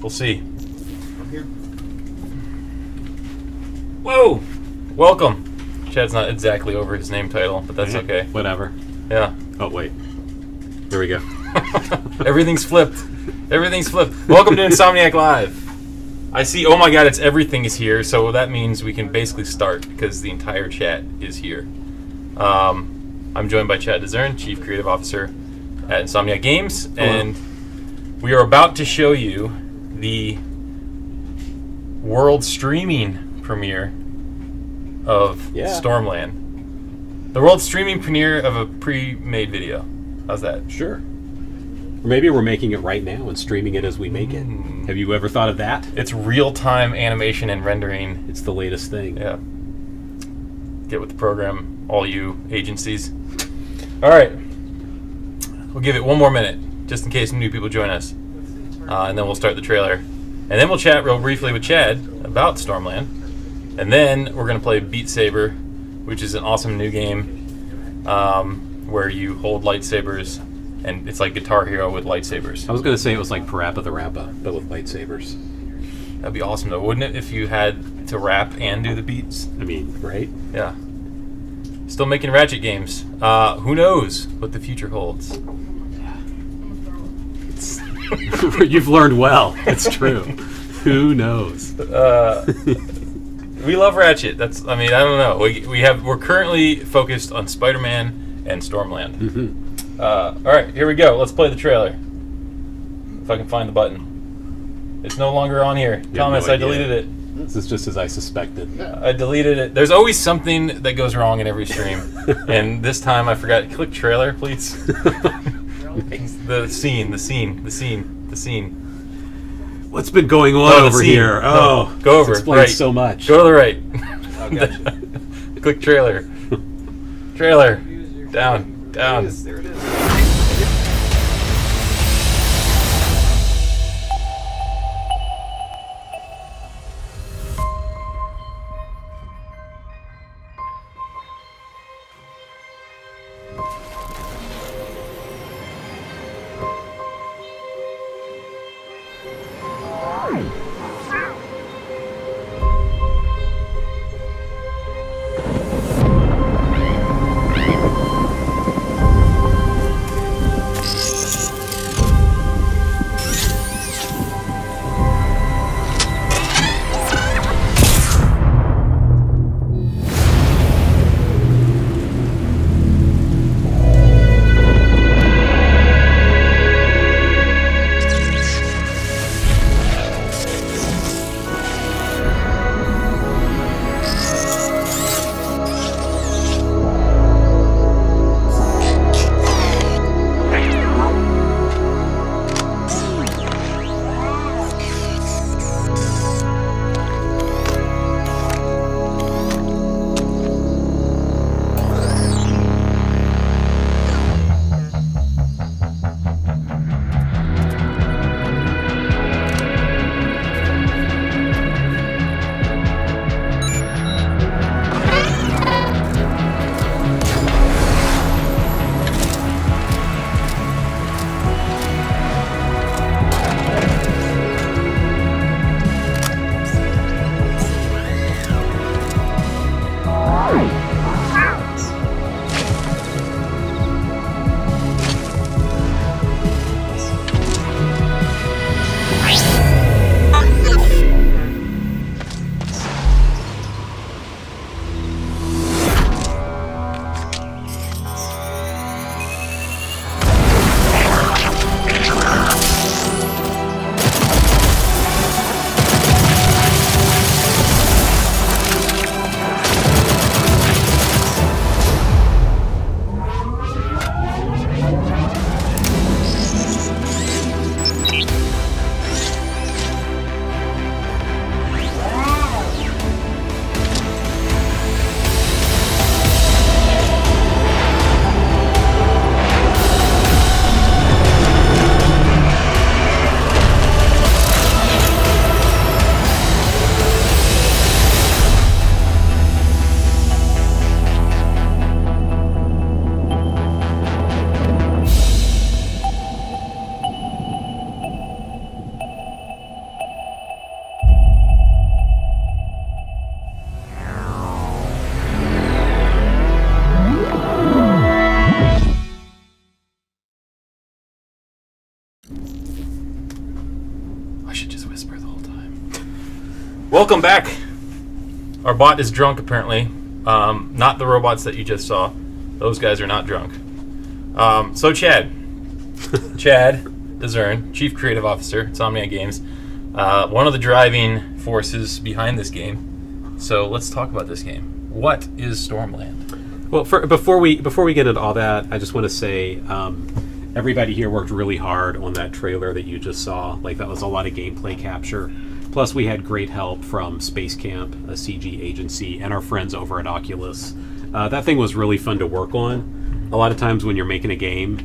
We'll see. I'm here. Whoa! Welcome. Chad's not exactly over his name title, but that's okay. Whatever. Yeah. Oh, wait. There we go. Everything's flipped. Everything's flipped. Welcome to Insomniac Live. I see, oh my god, it's everything is here, so that means we can basically start because the entire chat is here. I'm joined by Chad Dezern, Chief Creative Officer at Insomniac Games, and we are about to show you the world streaming premiere of Stormland. The world streaming premiere of a pre-made video. How's that? Sure. Or maybe we're making it right now and streaming it as we make it. Have you ever thought of that? It's real-time animation and rendering. It's the latest thing. Yeah. Get with the program, all you agencies. All right. We'll give it one more minute, just in case new people join us. And then we'll start the trailer. And then we'll chat real briefly with Chad about Stormland. And then we're going to play Beat Saber, which is an awesome new game where you hold lightsabers, and it's like Guitar Hero with lightsabers. I was going to say it was like Parappa the Rappa, but with lightsabers. That'd be awesome, though, wouldn't it, if you had to rap and do the beats? I mean, right? Yeah. Still making Ratchet games. Who knows what the future holds? You've learned well. It's true. Who knows? We love Ratchet. I don't know. We're currently focused on Spider-Man and Stormland. Mm-hmm. All right, here we go. Let's play the trailer. If I can find the button. It's no longer on here. Thomas, I deleted it. This is just as I suspected. I deleted it. There's always something that goes wrong in every stream. And this time I forgot. Click trailer, please. The scene. What's been going on over here? Oh, no, go over. Explains right. so much. Go to the right. Oh, gotcha. Click trailer. Trailer. Down. There it is. Welcome back. Our bot is drunk, apparently. Not the robots that you just saw. Those guys are not drunk. So Chad Dezern, Chief Creative Officer, Insomniac Games, one of the driving forces behind this game. So let's talk about this game. What is Stormland? Well, before we get into all that, I just want to say everybody here worked really hard on that trailer that you just saw. Like, that was a lot of gameplay capture. Plus, we had great help from Space Camp, a CG agency, and our friends over at Oculus. That thing was really fun to work on. A lot of times when you're making a game,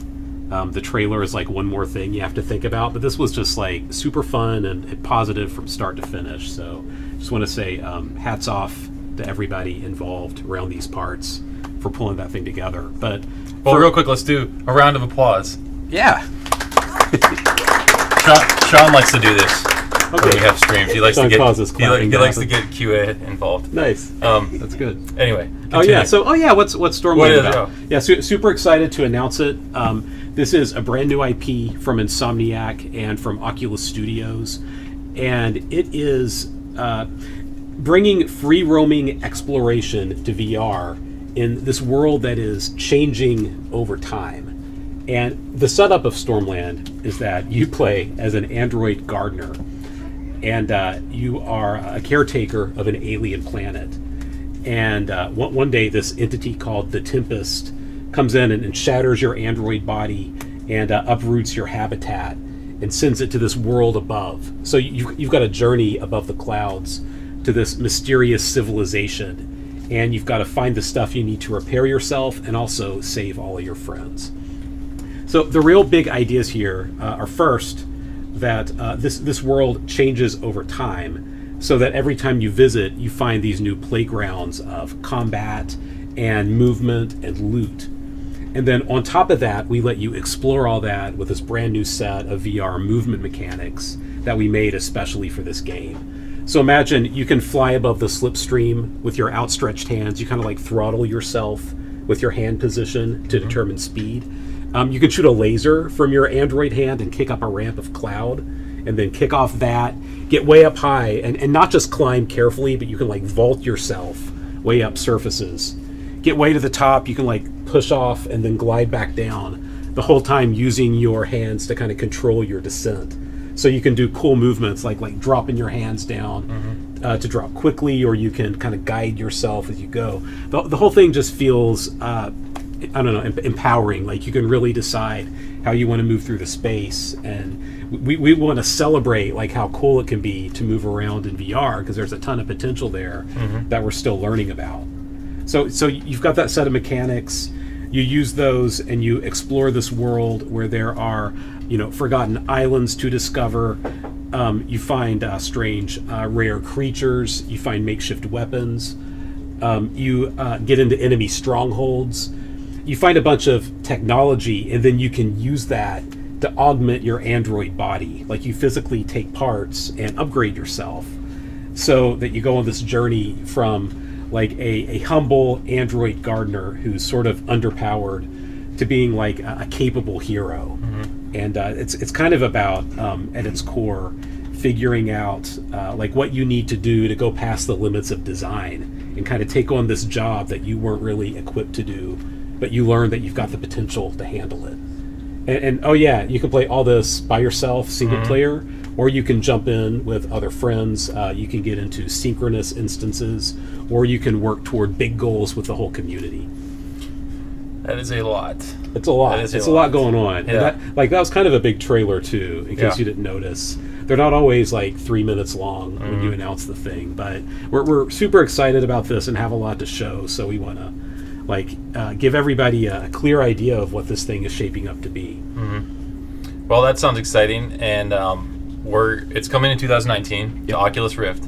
the trailer is like one more thing you have to think about, but this was just like super fun and positive from start to finish. So just want to say hats off to everybody involved around these parts for pulling that thing together. But real quick, let's do a round of applause. Yeah. Sean likes to do this. Okay. When we have streams, he likes Sean to get causes clapping he likes to to get QA involved. Nice. That's good. Anyway. Continue. What's Stormland What is about? it? Yeah, super excited to announce it. This is a brand new IP from Insomniac and from Oculus Studios, and it is bringing free roaming exploration to VR in this world that is changing over time. And the setup of Stormland is that you play as an android gardener, and you are a caretaker of an alien planet. And one day, this entity called the Tempest comes in and shatters your android body and uproots your habitat and sends it to this world above. So you've got a journey above the clouds to this mysterious civilization, and you've got to find the stuff you need to repair yourself and also save all of your friends. So the real big ideas here are first that this world changes over time, so that every time you visit, you find these new playgrounds of combat and movement and loot. And then on top of that, we let you explore all that with this brand new set of VR movement mechanics that we made especially for this game. So imagine you can fly above the slipstream with your outstretched hands. You kind of like throttle yourself with your hand position to determine speed. You can shoot a laser from your android hand and kick up a ramp of cloud, and then kick off that, get way up high, and not just climb carefully, but you can like vault yourself way up surfaces. Get way to the top, you can like push off and then glide back down, the whole time using your hands to kind of control your descent. So you can do cool movements like dropping your hands down to drop quickly, or you can kind of guide yourself as you go. The whole thing just feels empowering. Like, you can really decide how you want to move through the space, and we want to celebrate like how cool it can be to move around in VR, because there's a ton of potential there that we're still learning about. So you've got that set of mechanics. You use those and you explore this world where there are, forgotten islands to discover. You find strange, rare creatures. You find makeshift weapons. You get into enemy strongholds. You find a bunch of technology, and then you can use that to augment your android body. Like, you physically take parts and upgrade yourself so that you go on this journey from like a humble android gardener who's sort of underpowered to being like a capable hero. And it's kind of about, at its core, figuring out like what you need to do to go past the limits of design and kind of take on this job that you weren't really equipped to do, but you learn that you've got the potential to handle it. And oh yeah, you can play all this by yourself, single player, or you can jump in with other friends. You can get into synchronous instances, or you can work toward big goals with the whole community. That is a lot. It's a lot. It's a lot going on. Yeah. And that was kind of a big trailer too, in case you didn't notice. They're not always like 3 minutes long when you announce the thing, but we're super excited about this and have a lot to show. So we want to give everybody a clear idea of what this thing is shaping up to be. Well, that sounds exciting, and it's coming in 2019, the Oculus Rift.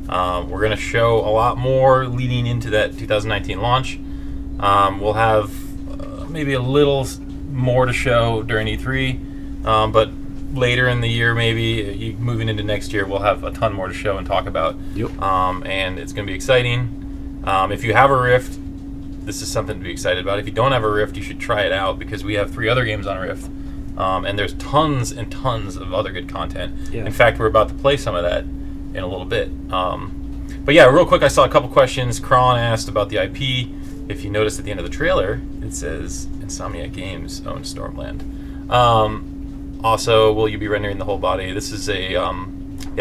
We're going to show a lot more leading into that 2019 launch. We'll have maybe a little more to show during E3, but later in the year, maybe moving into next year, we'll have a ton more to show and talk about. And it's going to be exciting. If you have a Rift, this is something to be excited about. If you don't have a Rift, you should try it out, because we have 3 other games on Rift, and there's tons and tons of other good content. In fact, we're about to play some of that in a little bit. But yeah, real quick, I saw a couple questions. Kron asked about the IP. If you notice at the end of the trailer, it says Insomniac Games owns Stormland. Also, will you be rendering the whole body? This is a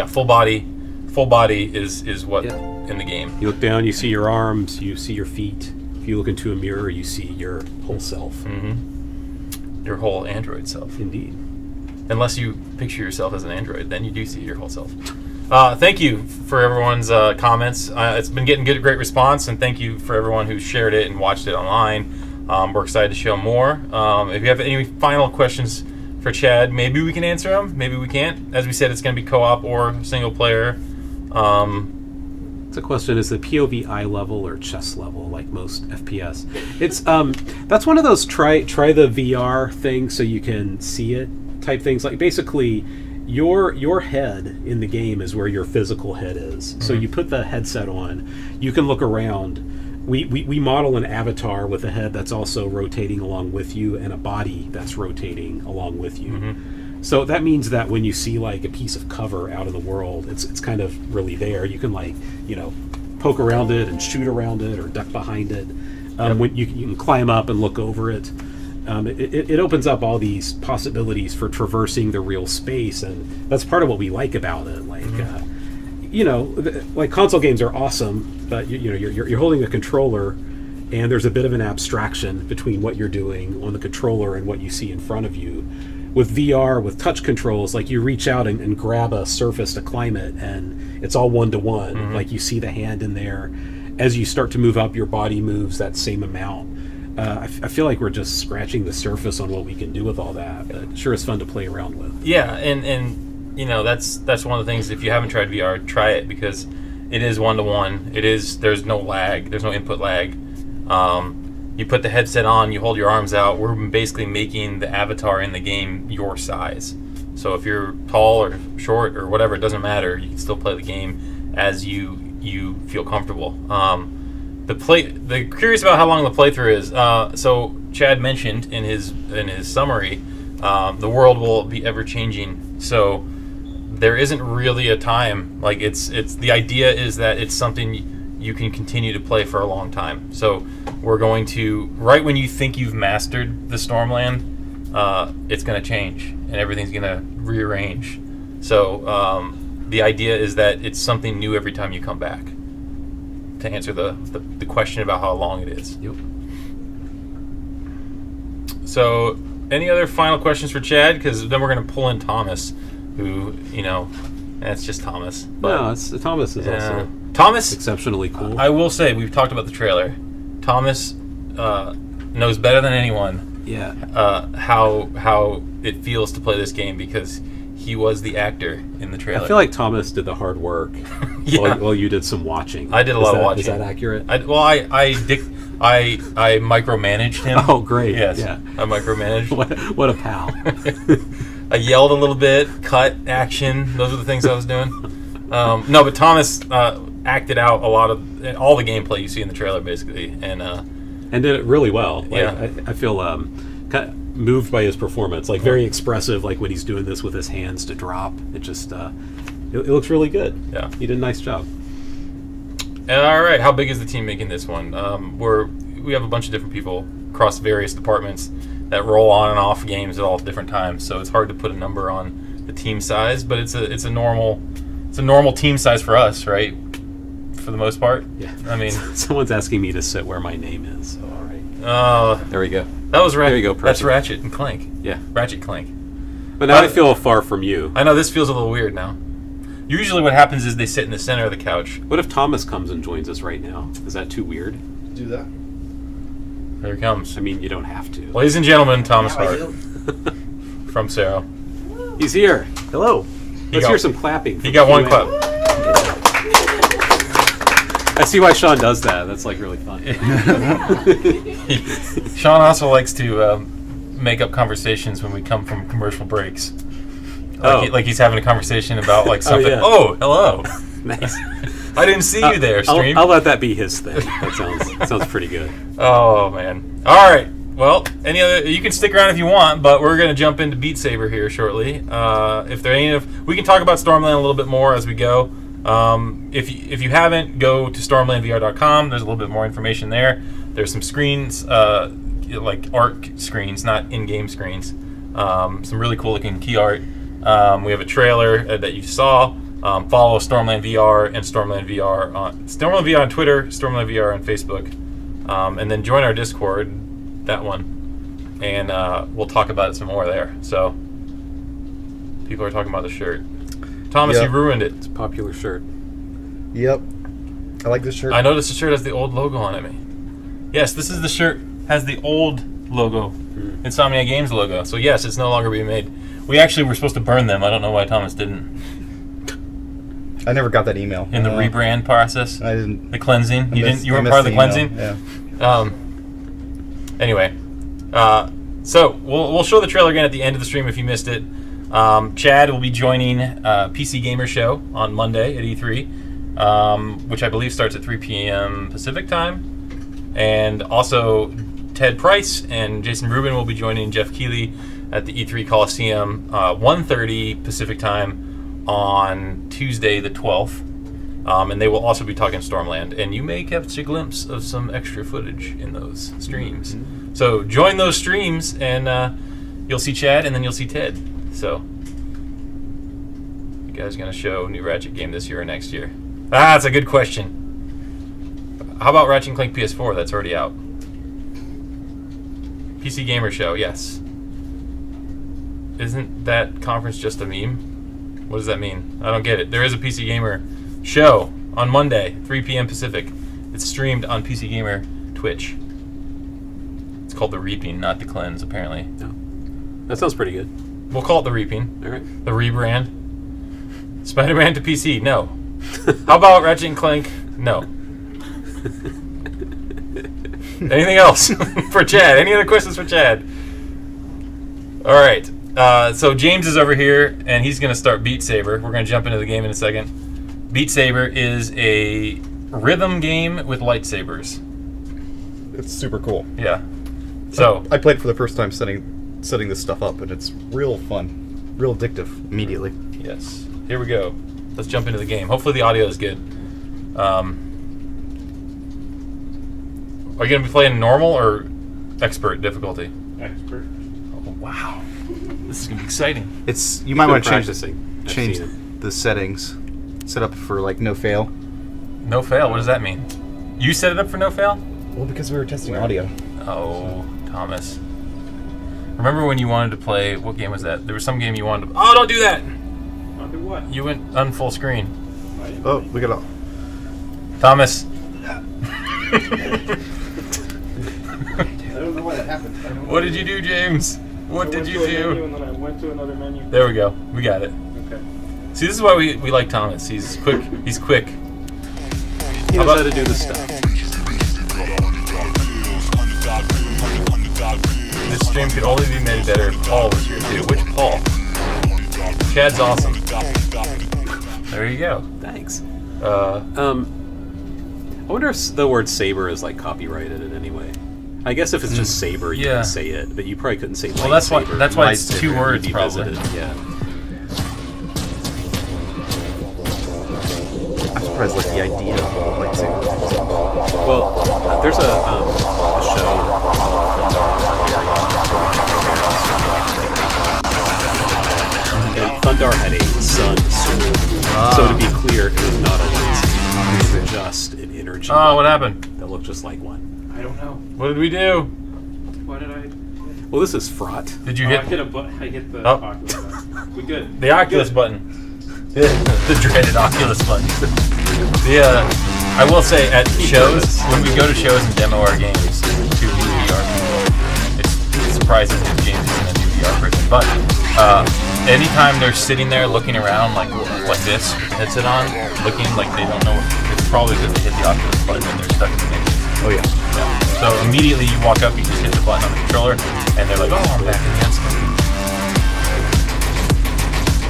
full body. Full body is what in the game. You look down, you see your arms, you see your feet. If you look into a mirror, you see your whole self. Mm-hmm. Your whole android self. Indeed. Unless you picture yourself as an android, then you do see your whole self. Thank you for everyone's comments. It's been getting great response, and thank you for everyone who shared it and watched it online. We're excited to show more. If you have any final questions for Chad, maybe we can answer them. Maybe we can't. As we said, it's going to be co-op or single player. It's a question: is the POV eye level or chest level, like most FPS? It's that's one of those try the VR thing so you can see it type things. Like basically, your head in the game is where your physical head is. Mm-hmm. So you put the headset on, you can look around. We model an avatar with a head that's also rotating along with you and a body that's rotating along with you. Mm-hmm. So that means that when you see like a piece of cover out in the world, it's kind of really there. You can like, poke around it and shoot around it or duck behind it. When you can climb up and look over it. It opens up all these possibilities for traversing the real space, and that's part of what we like about it. Like, like console games are awesome, but you're holding a controller, and there's a bit of an abstraction between what you're doing on the controller and what you see in front of you. With VR, with touch controls, like you reach out and grab a surface to climb it, and it's all one-to-one. Mm-hmm. Like you see the hand in there. As you start to move up, your body moves that same amount. I feel like we're just scratching the surface on what we can do with all that. But it sure is fun to play around with. Yeah, and that's one of the things. If you haven't tried VR, try it, because it is one-to-one. There's no lag. There's no input lag. You put the headset on, you hold your arms out. We're basically making the avatar in the game your size. So if you're tall or short or whatever, it doesn't matter. You can still play the game as you feel comfortable. The curious about how long the playthrough is. So Chad mentioned in his summary, the world will be ever changing. So there isn't really a time. Like it's the idea is that it's something you can continue to play for a long time. So we're going to, right when you think you've mastered the Stormland, it's going to change and everything's going to rearrange. So the idea is that it's something new every time you come back. To answer the question about how long it is. Yep. So any other final questions for Chad? Because then we're going to pull in Thomas, who, that's just Thomas. But, no, Thomas is also... Thomas, exceptionally cool. I will say, we've talked about the trailer. Thomas knows better than anyone how it feels to play this game, because he was the actor in the trailer. I feel like Thomas did the hard work while you did some watching. I did a lot of watching. Is that accurate? I micromanaged him. Oh, great. Yes, yeah. I micromanaged. What a pal. I yelled a little bit, cut, action. Those are the things I was doing. No, but Thomas acted out a lot of all the gameplay you see in the trailer, basically, and did it really well. Like, yeah, I feel kind of moved by his performance. Like very expressive. Like when he's doing this with his hands to drop, it just it looks really good. Yeah, he did a nice job. All right, how big is the team making this one? We have a bunch of different people across various departments that roll on and off games at all different times, so it's hard to put a number on the team size, but it's a normal team size for us, right? For the most part. Yeah. I mean, someone's asking me to sit where my name is. So all right. There we go. That was Ratchet. There you go. Person. That's Ratchet and Clank. Yeah. Ratchet Clank. But now I feel far from you. I know this feels a little weird now. Usually, what happens is they sit in the center of the couch. What if Thomas comes and joins us right now? Is that too weird? Do that. Here he comes. I mean, you don't have to. Ladies and gentlemen, Thomas Hart from Sarah. He's here. Hello. Let's hear some clapping. He got one clap. I see why Sean does that. That's like really fun. Sean also likes to make up conversations when we come from commercial breaks. Like he's having a conversation about like something. Oh, hello. Nice. I didn't see you there, stream. I'll let that be his thing. That sounds pretty good. Oh man. All right. Well, any other? You can stick around if you want, but we're gonna jump into Beat Saber here shortly. If there are any, we can talk about Stormland a little bit more as we go. If you haven't, go to stormlandvr.com. There's a little bit more information there. There's some screens, like art screens, not in-game screens. Some really cool looking key art. We have a trailer that you saw. Follow Stormland VR and Stormland VR on Twitter, Stormland VR on Facebook, and then join our Discord, that one, and we'll talk about it some more there. So people are talking about the shirt. Thomas, Yep. you ruined it. It's a popular shirt. Yep. I like this shirt. I noticed the shirt has the old logo on it. Yes, this is the shirt has the old logo, Insomniac Games logo. So yes, it's no longer being made. We actually were supposed to burn them. I don't know why Thomas didn't. I never got that email. In the rebrand process, I didn't. the cleansing. You weren't I part of the missed cleansing. email. Yeah. Anyway, so we'll show the trailer again at the end of the stream if you missed it. Chad will be joining PC Gamer Show on Monday at E3, which I believe starts at 3 p.m. Pacific time. And also Ted Price and Jason Rubin will be joining Jeff Keighley at the E3 Coliseum 1:30 Pacific time on Tuesday the 12th. And they will also be talking Stormland. And you may catch a glimpse of some extra footage in those streams. Mm-hmm. So join those streams and you'll see Chad and then you'll see Ted. So, you guys gonna show new Ratchet game this year or next year? That's a good question. How about Ratchet & Clank PS4? That's already out. PC Gamer Show, yes. Isn't that conference just a meme? What does that mean? I don't get it. There is a PC Gamer Show on Monday, 3 p.m. Pacific. It's streamed on PC Gamer Twitch. It's called The Reaping, not The Cleanse, apparently. No. That sounds pretty good. We'll call it The Reaping. All right. The rebrand. Spider-Man to PC, no. How about Ratchet & Clank? No. Anything else for Chad? Any other questions for Chad? All right. So James is over here, and he's going to start Beat Saber. We're going to jump into the game in a second. Beat Saber is a rhythm game with lightsabers. It's super cool. Yeah. So I played for the first time setting this stuff up, and it's real fun, real addictive immediately. yes, here we go. Let's jump into the game. Hopefully the audio is good. Are you going to be playing normal or expert difficulty? Expert. Oh, wow. This is going to be exciting. It's you might want to change Practicing. I've change seen it. the settings, set up for like no fail. No fail? What does that mean? You set it up for no fail? Well, because we were testing audio. Oh, Thomas. Remember when you wanted to play, what game was that? There was some game you wanted to... Oh, don't do that! Under what? You went on full screen. Oh, look at all. Thomas. I don't know why that happened. What did you do, James? What did you do? And then I went to another menu. There we go. We got it. Okay. See, this is why we like Thomas. He's quick. He's quick. He knows how to do this stuff. This stream could only be made better if Paul was here too. Which Paul? Chad's awesome. There you go. Thanks. Uh, I wonder if the word saber is like copyrighted in any way. I guess if it's just saber, you Yeah. can say it, but you probably couldn't say Well, that's why- lightsaber. that's why it's Lightsaber 2 would words, be probably. visited, Yeah. I'm surprised like the idea of a lightsaber. Well, there's a show. And Thundar had a sun sword. So to be clear, it was not a lightsaber. It was just an energy. oh, what happened? That looked just like one. I don't know. What did we do? Why did I? Well, this is fraught. Did you I hit hit a button. I hit the Oh. Oculus button. We good. the Oculus button? The dreaded Oculus button. I will say at shows, when we go to shows and demo our games to new VR people, it's surprising that James isn't a new VR person. But anytime they're sitting there looking around like this with the headset on, looking like they don't know, it's probably because they hit the Oculus button and they're stuck in the matrix. Oh yeah. Yeah. So immediately you walk up, you just hit the button on the controller, and they're like, "Oh, I'm back in the instant."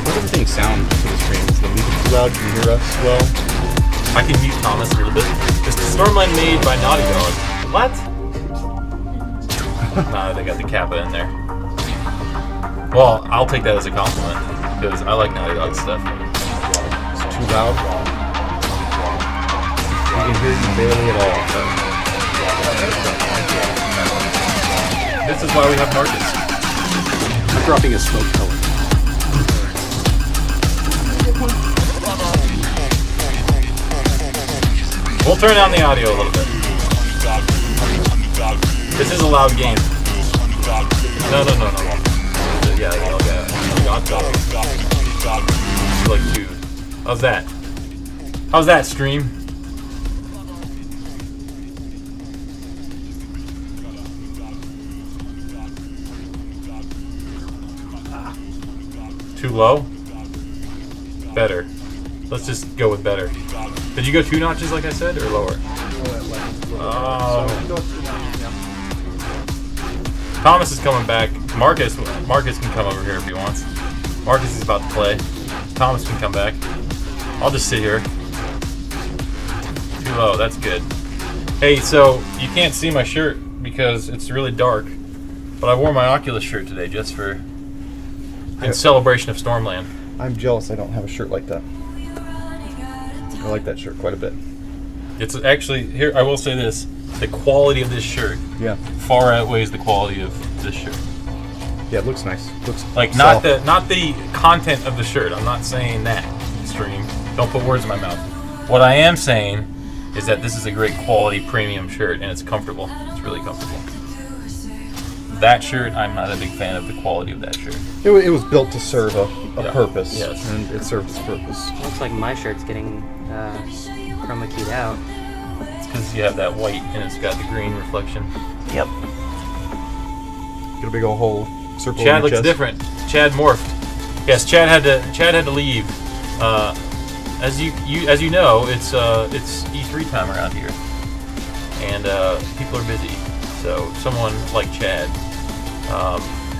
How's everything sound for the stream? Is the music too loud? Can you hear us well? I can mute Thomas a little bit. It's the Stormland made by Naughty Dog. What? Nah, they got the Kappa in there. Well, I'll take that as a compliment because I like Naughty Dog stuff. It's too loud. can hear you barely at all. This is why we have Marcus. I'm dropping a smoke pellet. We'll turn down the audio a little bit. This is a loud game. No. Yeah, like two. How's that? How's that, stream? Too low? Better. Let's just go with better. Did you go 2 notches like I said, or lower? Oh. Thomas is coming back. Marcus can come over here if he wants. Marcus is about to play. Thomas can come back. I'll just sit here. Too low, that's good. Hey, so you can't see my shirt because it's really dark, but I wore my Oculus shirt today just for in celebration of Stormland. I'm jealous I don't have a shirt like that. I like that shirt quite a bit. It's actually, here, I will say this, the quality of this shirt far outweighs the quality of this shirt. Yeah, it looks nice. Looks like not the content of the shirt. I'm not saying that, stream. Don't put words in my mouth. What I am saying is that this is a great quality premium shirt and it's comfortable. It's really comfortable. That shirt, I'm not a big fan of the quality of that shirt. It was built to serve a purpose, yes. And it served its purpose. Looks like my shirt's getting chroma keyed out. It's because you have that white and it's got the green reflection. Yep. Get a big old hole. Circle Chad in your looks chest. different. Chad morphed. Yes, Chad had to leave. As you know, it's E3 time around here, and people are busy. So someone like Chad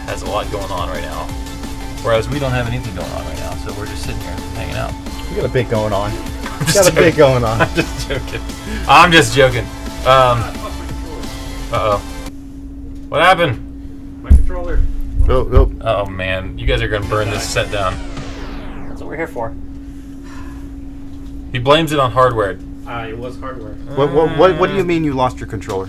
has a lot going on right now, whereas we don't have anything going on right now. So we're just sitting here hanging out. We got a bit going on. I'm just joking. I'm just joking. Uh-oh. What happened? My controller. Oh man, you guys are gonna burn this set down. That's what we're here for. He blames it on hardware. It was hardware. What do you mean you lost your controller?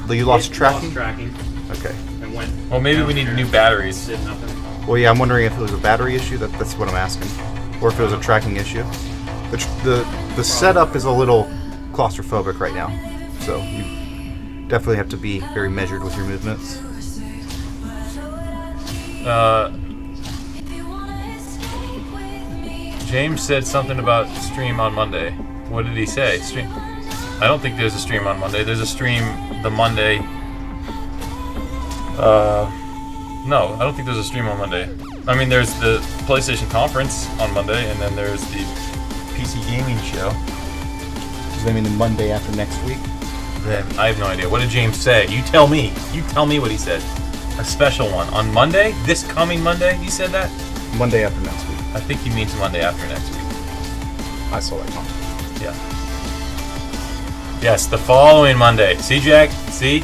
You lost tracking? Lost tracking. Okay. And went. Well, maybe we need new batteries. Did nothing. Well, yeah, I'm wondering if it was a battery issue. That's what I'm asking, or if it was a tracking issue. The setup is a little claustrophobic right now, so you definitely have to be very measured with your movements. James said something about stream on Monday. What did he say? Stream? I don't think there's a stream on Monday. There's a stream the Monday. No, I don't think there's a stream on Monday. I mean, there's the PlayStation conference on Monday, and then there's the PC gaming show. Does that mean the Monday after next week? I have no idea. What did James say? You tell me. You tell me what he said. A special one on Monday. This coming Monday. He said that. Monday after next week. I think he means Monday after next week. I saw that comment. Yeah. Yes, the following Monday. See, Jack? See?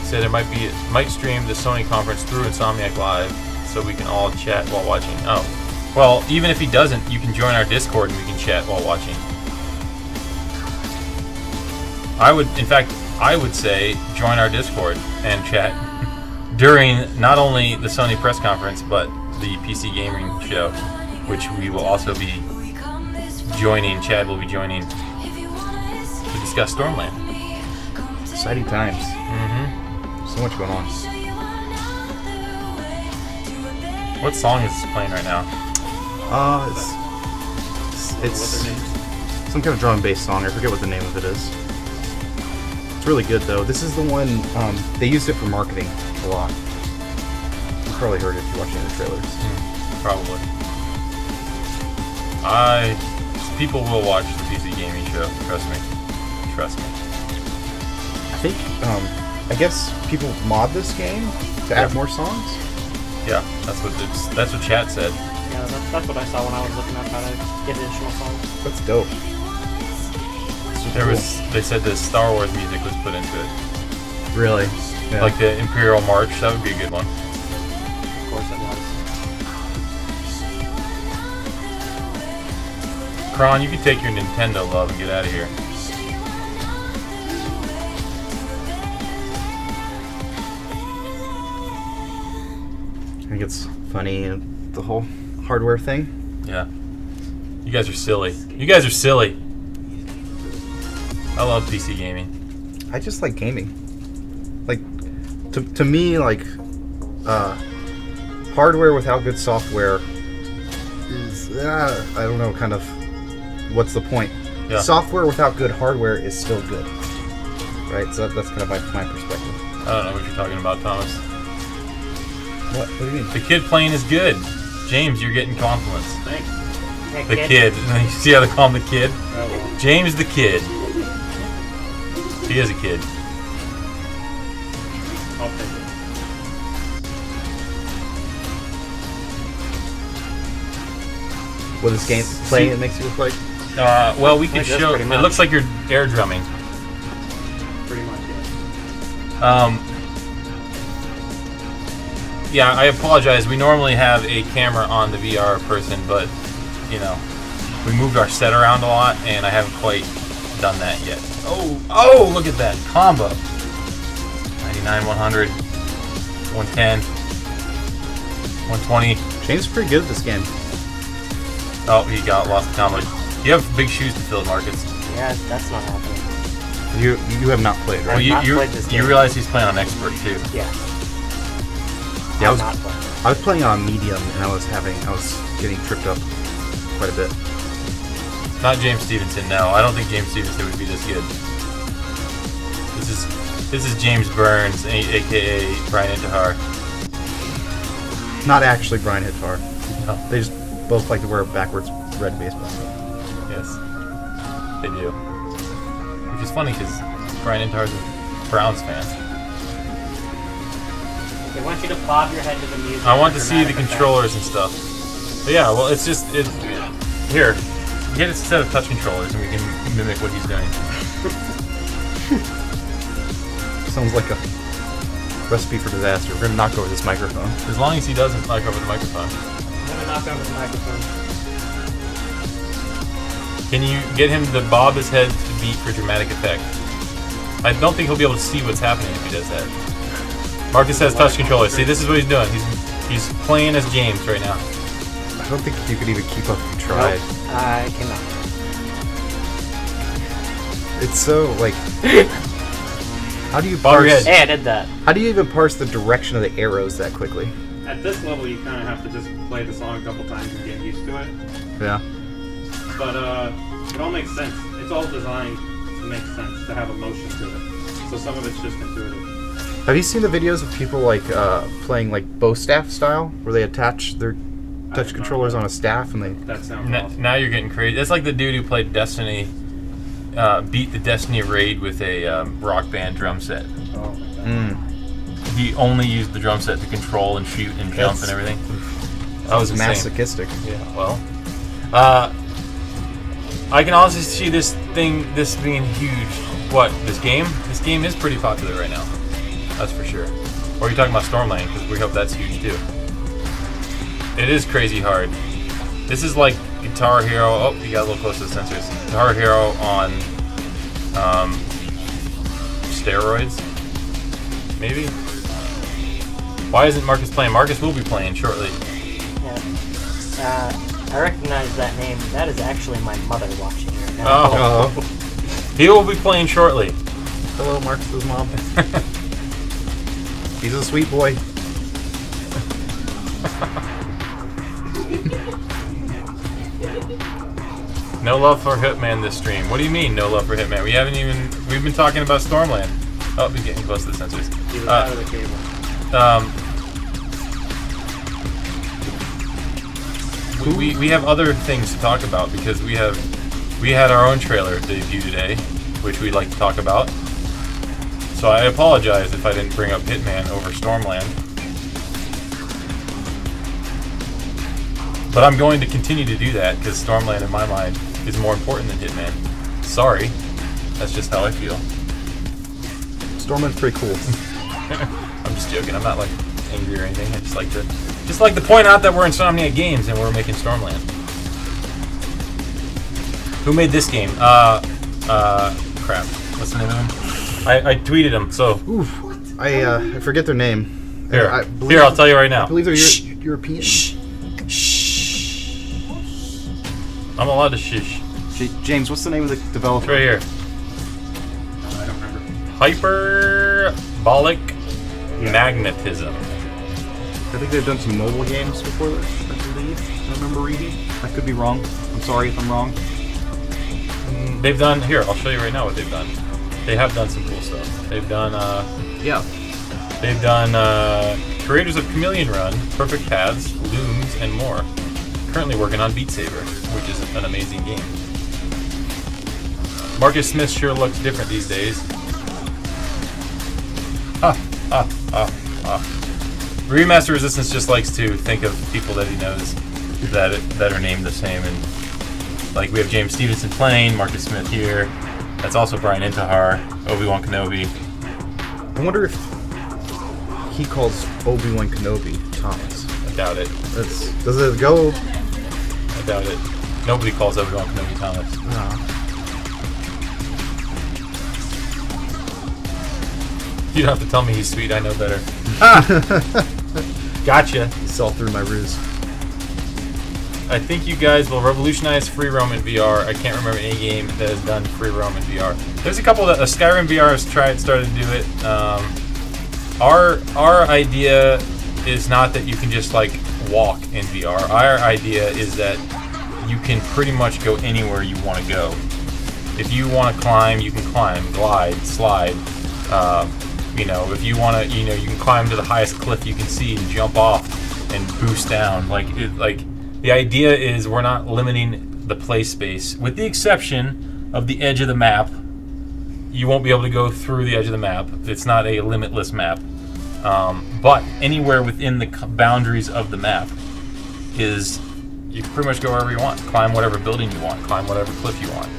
Said there might stream the Sony conference through Insomniac Live, so we can all chat while watching. Oh, well, even if he doesn't, you can join our Discord and we can chat while watching. I would say join our Discord and chat during not only the Sony press conference, but the PC gaming show, which we will also be joining. Chad will be joining to discuss Stormland. Exciting times. Mm-hmm. So much going on. What song is playing right now? It's some kind of drum and bass song. I forget what the name of it is. It's really good though. This is the one they used it for marketing a lot. You probably heard it if you're watching the trailers. Probably. People will watch the PC gaming show. Trust me. Trust me. I think I guess people mod this game to add more songs. Yeah, that's what chat said. Yeah, that's what I saw when I was looking up how to get additional songs. That's dope. They said the Star Wars music was put into it. Really? Yeah. Like the Imperial March, that would be a good one. Of course it was. Kron, you can take your Nintendo love and get out of here. I think it's funny, the whole hardware thing. Yeah. You guys are silly. You guys are silly. I love PC gaming. I just like gaming. Like, to me, like, hardware without good software is, I don't know, kind of, what's the point? Yeah. Software without good hardware is still good. Right? So that's kind of my perspective. I don't know what you're talking about, Thomas. What do you mean? The kid playing is good. James, you're getting compliments. Thanks. Hey, The kid. You see how they call him the kid? Oh, James the kid. He is a kid. I'll take it. What this game playing it makes you look like? Well, we could Like this, show. pretty It much. looks like you're air drumming. Pretty much, yeah. Yeah, I apologize. We normally have a camera on the VR person, but, you know, we moved our set around a lot, and I haven't quite done that yet. Oh, look at that combo. 99, 100, 110, 120. James is pretty good at this game. Oh, he got lost the combo. You have big shoes to fill, Marcus. Yeah, that's not happening. You have not played, Well, right? not played this you game. realize he's playing on expert, too. Yeah. Yeah, I'm not playing. I was playing on medium and I was getting tripped up quite a bit. Not James Stevenson, no. I don't think James Stevenson would be this good. This is James Burns, aka Brian Intihar. Not actually Brian Hittar. No. They just both like to wear backwards red baseball. Yes, they do. Which is funny because Brian Intihar's a Browns fan. They want you to bob your head to the music. I want to for see the dramatic effect. controllers and stuff. But yeah, well, it's just here. Get a set of touch controllers and we can mimic what he's doing. Sounds like a recipe for disaster. We're gonna knock over this microphone. As long as he doesn't knock over the microphone. I'm gonna knock over the microphone. Can you get him to bob his head to the beat for dramatic effect? I don't think he'll be able to see what's happening if he does that. Marcus has touch controllers. See, this is what he's doing. He's playing as James right now. I don't think you could even keep up if you tried. Nope, I cannot. It's so like. How do you Bob your parse? head. Hey, I did that. How do you even parse the direction of the arrows that quickly? At this level, you kind of have to just play the song a couple times and get used to it. Yeah. But it all makes sense. It's all designed to make sense, to have emotion to it. So some of it's just intuitive. Have you seen the videos of people like playing like bow staff style, where they attach their touch have controllers not. on a staff and they? That sounds awesome. Now you're getting crazy. It's like the dude who played Destiny, beat the Destiny raid with a Rock Band drum set. Oh my god. Mm. He only used the drum set to control and shoot and jump That's- and everything. That was insane. masochistic. Yeah, well, I can also see this being huge. What, this game? This game is pretty popular right now. That's for sure. Or are you talking about Stormland? Because we hope that's huge too. It is crazy hard. This is like Guitar Hero. Oh, you got a little close to the sensors. Guitar Hero on steroids, maybe. Why isn't Marcus playing? Marcus will be playing shortly. Yeah. I recognize that name. That is actually my mother watching right now. Oh, Oh. he will be playing shortly. Hello, Marcus's mom. He's a sweet boy. No love for Hitman this stream. What do you mean, no love for Hitman? We've been talking about Stormland. Oh, we're getting close to the sensors. He was out of the cable. We have other things to talk about because we had our own trailer debut today, which we'd like to talk about. So I apologize if I didn't bring up Hitman over Stormland. But I'm going to continue to do that because Stormland, in my mind, is more important than Hitman. Sorry. That's just how I feel. Stormland's pretty cool. I'm just joking. I'm not like angry or anything. I just like to point out that we're Insomniac Games and we're making Stormland. Who made this game? Crap. What's the name of him? I tweeted him. So I forget their name. here, I believe, I'll tell you right now. I believe they're European. Shh. I'm allowed to shush. James, what's the name of the It's developer? right here. I don't remember. Hyperbolic magnetism. I think they've done some mobile games before this, I believe. I remember reading. I could be wrong. I'm sorry if I'm wrong. They've done here. I'll show you right now what they've done. They have done some cool stuff. They've done. Yeah. They've done creators of Chameleon Run, Perfect Paths, Looms, and more. Currently working on Beat Saber, which is an amazing game. Marcus Smith sure looks different these days. Remaster Resistance just likes to think of people that he knows that are named the same, and like we have James Stevenson playing, Marcus Smith here. That's also Brian Intihar, Obi-Wan Kenobi. I wonder if he calls Obi-Wan Kenobi Thomas. I doubt it. Does it go? I doubt it. Nobody calls Obi-Wan Kenobi Thomas. No. You don't have to tell me he's sweet. I know better. Gotcha. He saw through my ruse. I think you guys will revolutionize free roam in VR. I can't remember any game that has done free roam in VR. There's a couple that Skyrim VR has started to do it. Our idea is not that you can just like walk in VR. Our idea is that you can pretty much go anywhere you want to go. If you want to climb, you can climb, glide, slide. If you want to, you can climb to the highest cliff you can see and jump off and boost down. The idea is we're not limiting the play space, with the exception of the edge of the map. You won't be able to go through the edge of the map. It's not a limitless map. But anywhere within the boundaries of the map you can pretty much go wherever you want. Climb whatever building you want. Climb whatever cliff you want.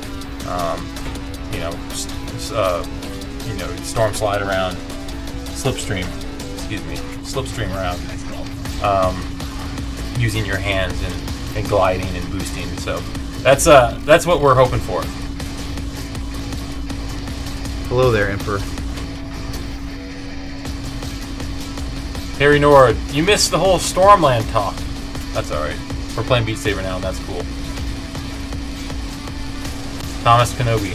Storm slide around. Slipstream around. Using your hands and gliding and boosting. So that's what we're hoping for. Hello there, Emperor. Harry Nord, you missed the whole Stormland talk. That's alright. We're playing Beat Saber now, and that's cool. Thomas Kenobi.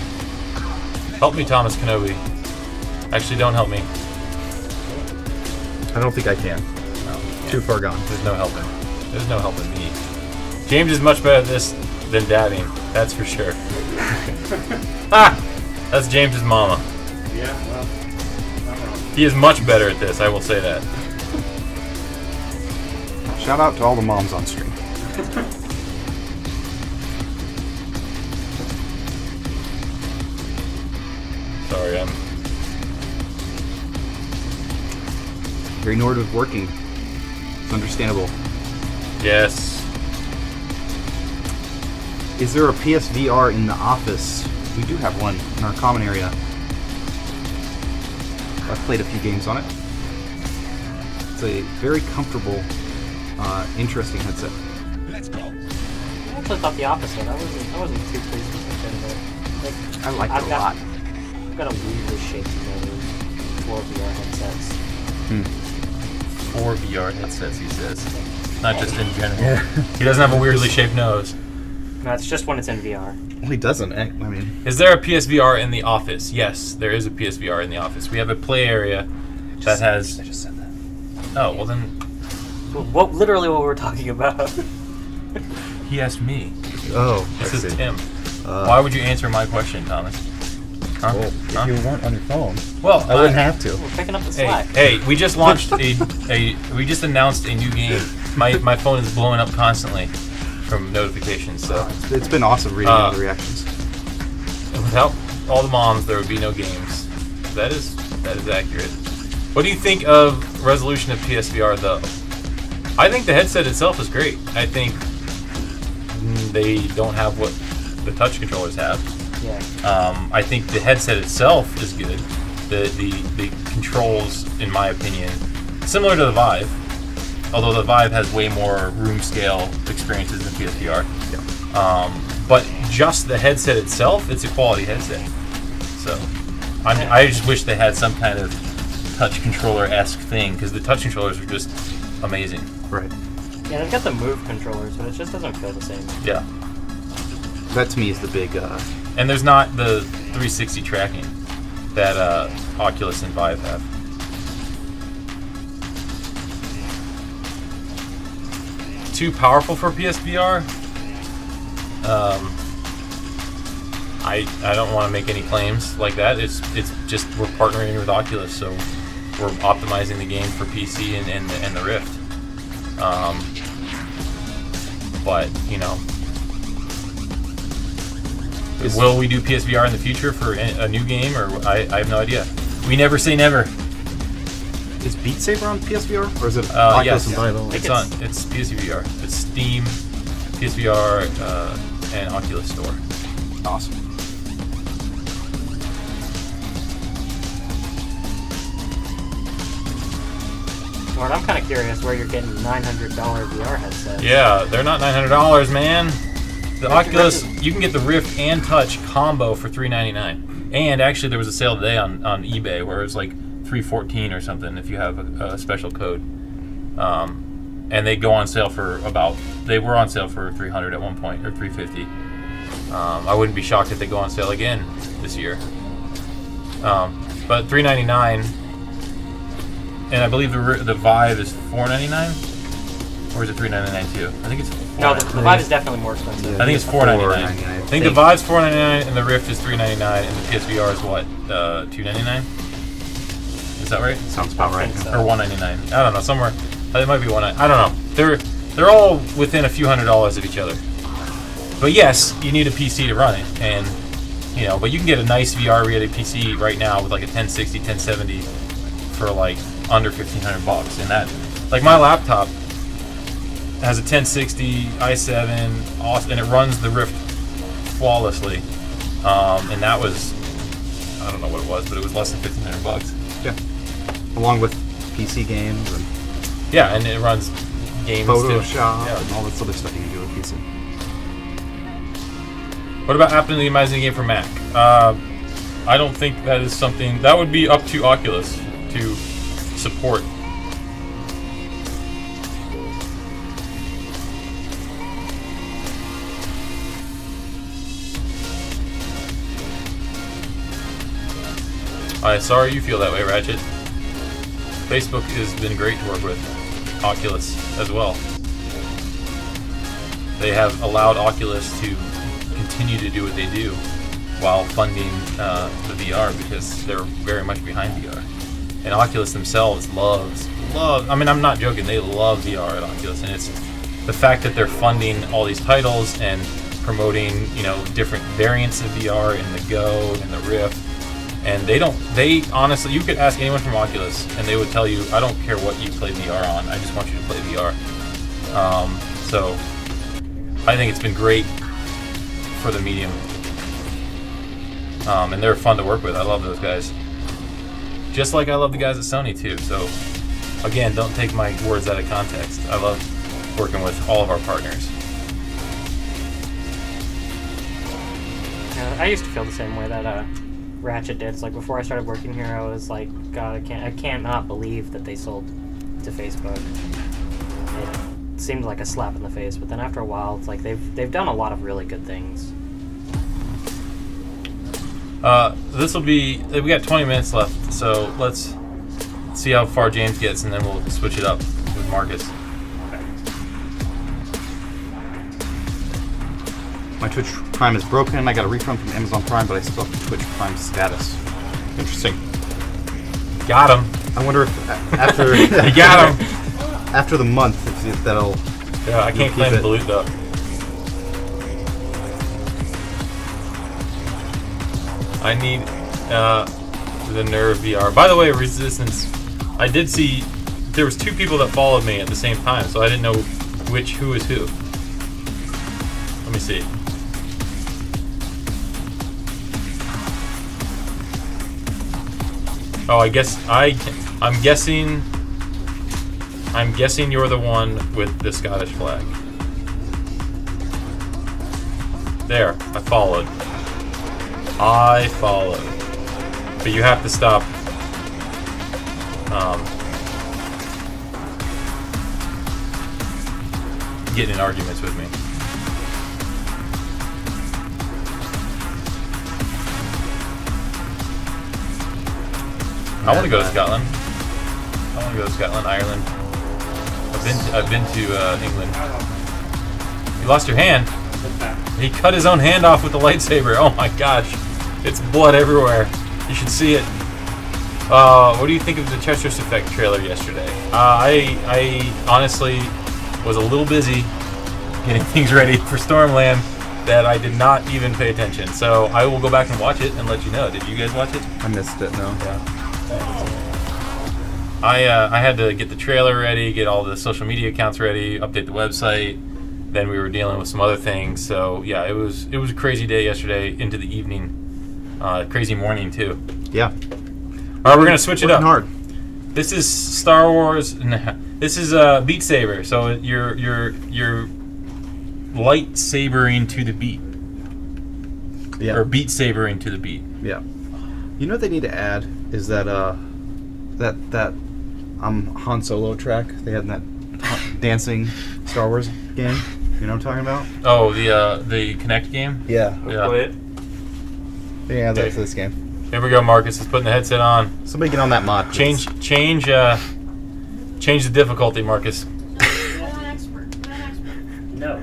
Help me, Thomas Kenobi. Actually, don't help me. I don't think I can. No, Too far gone. There's no helping. There's no helping me. James is much better at this than dabbing. That's for sure. That's James's mama. Yeah, well, not wrong. He is much better at this, I will say that. Shout out to all the moms on stream. Sorry, Very Nord was working. It's understandable. Yes. Is there a PSVR in the office? We do have one in our common area. I've played a few games on it. It's a very comfortable, interesting headset. I actually thought the opposite. I wasn't too pleased with it. I like it a lot. I've got a weirdly shaped nose for VR headsets. 4 VR headsets, he says. Not just in general. He doesn't have a weirdly shaped nose. No, it's just when it's in VR. Well, he doesn't. I mean, Is there a PSVR in the office? Yes, there is a PSVR in the office. We have a play area that has... I just said that. Oh, well then... Literally what we're talking about. He asked me. Oh, This I is see. Tim. Why would you answer my question, Thomas? Huh? Well, Huh? if you weren't on your phone, Well, I wouldn't have to. We're picking up the Hey, slack. hey, we just launched we just announced a new game. My phone is blowing up constantly from notifications, so It's been awesome reading all the reactions. without all the moms there would be no games. That is accurate. What do you think of resolution of PSVR though? I think the headset itself is great. I think they don't have what the touch controllers have. Yeah. I think the headset itself is good. The controls, in my opinion, similar to the Vive, although the Vive has way more room scale experiences than PSVR. Yeah. But just the headset itself, it's a quality headset. So I just wish they had some kind of touch controller-esque thing, because the touch controllers are just amazing. Right. Yeah, they've got the Move controllers, but it just doesn't feel the same. Yeah. That to me is the big. And there's not the 360 tracking that Oculus and Vive have. Too powerful for PSVR? I don't want to make any claims like that. It's just we're partnering with Oculus, so we're optimizing the game for PC and the Rift. But you know, will we do PSVR in the future for a new game, or I have no idea. We never say never. Is Beat Saber on PSVR, or is it Oculus yes. and Vive only? It's PSVR. It's Steam, PSVR, and Oculus Store. Awesome. Lord, I'm kind of curious where you're getting $900 VR headsets. Yeah, they're not $900, man. The Oculus, you can get the Rift and Touch combo for $399. And actually, there was a sale today on eBay where it was like $314 or something if you have a special code. And they go on sale for they were on sale for $300 at one point, or $350. I wouldn't be shocked if they go on sale again this year. But $399, and I believe the Vive is $499, or is it $399 too? I think it's $499. No, the Vive is definitely more expensive. I think it's $499. I think the Vive's $499 and the Rift is $399, and the PSVR is what, $299? Is that right? Sounds about right. So. Or $199? I don't know. Somewhere it might be $199. I don't know. They're all within a few $100s of each other. But yes, you need a PC to run it, and you know. But you can get a nice VR-ready PC right now with like a 1060, 1070 for like under $1,500, and that, like my laptop has a 1060 i7, and it runs the Rift flawlessly, and that was, I don't know what it was, but it was less than $1,500. Yeah. Along with PC games and Yeah, and it runs games Photoshop too. and all this other stuff you can do with PC. What about optimizing the game for Mac? I don't think that is something that would be up to Oculus to support. Sorry you feel that way, Ratchet. Facebook has been great to work with. Oculus as well. They have allowed Oculus to continue to do what they do while funding the VR, because they're very much behind VR. And Oculus themselves loves, I mean, I'm not joking, they love VR at Oculus, and it's the fact that they're funding all these titles and promoting, you know, different variants of VR in the Go and the Rift. And they honestly, you could ask anyone from Oculus and they would tell you, I don't care what you play VR on, I just want you to play VR. So I think it's been great for the medium. And they're fun to work with. I love those guys. Just like I love the guys at Sony too. So again, don't take my words out of context. I love working with all of our partners. I used to feel the same way that Ratchet did. It's like before I started working here, I was like, God, I can't not believe that they sold to Facebook. It seemed like a slap in the face, but then after a while, it's like they've done a lot of really good things. This will be, we got 20 minutes left, so let's see how far James gets, and then we'll switch it up with Marcus. My Twitch Prime is broken. I got a refund from Amazon Prime, but I still have Twitch Prime status. Interesting. Got him. I wonder if after You got him. after the month, if that'll. Yeah, I can't claim Balut though. I need the Nerve VR. By the way, Resistance, I did see there was 2 people that followed me at the same time, so I didn't know who is who. Let me see. Oh, I guess I'm guessing you're the one with the Scottish flag. There, I followed. I followed. But you have to stop. Getting in arguments with me. I want to go to Scotland. I want to go to Scotland, Ireland. I've been to England. You lost your hand. He cut his own hand off with the lightsaber. Oh my gosh, it's blood everywhere. You should see it. What do you think of the Tetris Effect trailer yesterday? I honestly was a little busy getting things ready for Stormland that I did not even pay attention. So I will go back and watch it and let you know. Did you guys watch it? I missed it. No. Yeah. I had to get the trailer ready, get all the social media accounts ready, update the website. Then we were dealing with some other things. So yeah, it was a crazy day yesterday into the evening. Crazy morning too. Yeah. All right, we're gonna switch it up. Hard. This is Star Wars. This is Beat Saber. So you're lightsabering to the beat. Yeah. Or beat sabering to the beat. Yeah. You know what they need to add is that that Han Solo track they had in that dancing Star Wars game. You know what I'm talking about? Oh, the Kinect game. Yeah. Yeah. Play it. Yeah, that's this game. Here we go, Marcus. Is putting the headset on. Somebody get on that mod. Please. Change the difficulty, Marcus. No.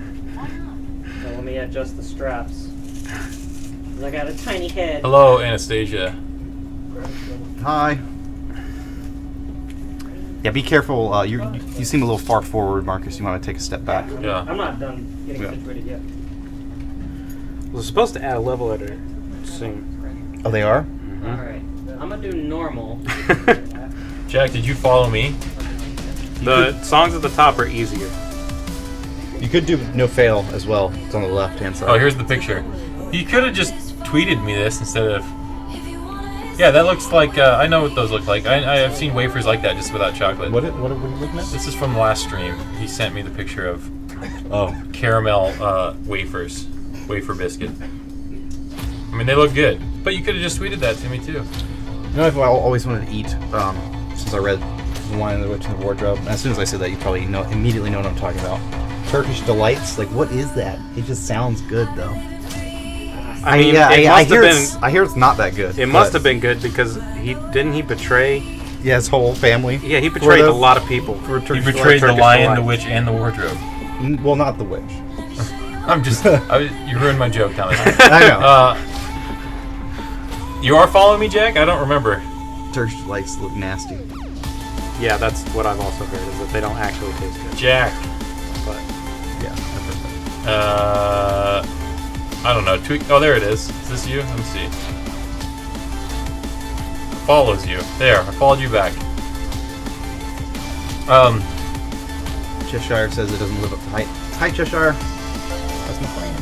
So let me adjust the straps. 'Cause I got a tiny head. Hello, Anastasia. Hi. Yeah, be careful. You seem a little far forward, Marcus. You want to take a step back. Yeah. I'm not done getting Yeah. situated yet. We're supposed to add a level editor soon. Oh, they are? Alright. I'm gonna do normal. Jack, did you follow me? The songs at the top are easier. You could do no fail as well. It's on the left-hand side. Oh, here's the picture. You could have just tweeted me this instead of... Yeah, that looks like... I know what those look like. I've seen wafers like that just without chocolate. What are you looking at? This is from last stream. He sent me the picture of Oh. caramel wafers. Wafer biscuit. I mean, they look good. But you could have just tweeted that to me, too. You know, I've always wanted to eat, since I read The Lion, the Witch, and the Wardrobe. And as soon as I said that, you probably immediately know what I'm talking about. Turkish Delights? Like, what is that? It just sounds good, though. I mean, I hear it's not that good. It must have been good because he betray. Yeah, his whole family. Yeah, he betrayed a lot of people. For He Turkish betrayed the Turkish lion, the Delight. witch, and the wardrobe. Well, not the witch. I'm just... you ruined my joke, Thomas. I know. You are following me, Jack? I don't remember. Turkish Delights look nasty. Yeah, that's what I've also heard is that they don't actually taste good. Jack. But Yeah. I don't know. Tweak. Oh, there it is. Is this you? Let me see. Follows you. There. I followed you back. Cheshire says it doesn't live up to hype. Hi, Cheshire. That's my plan.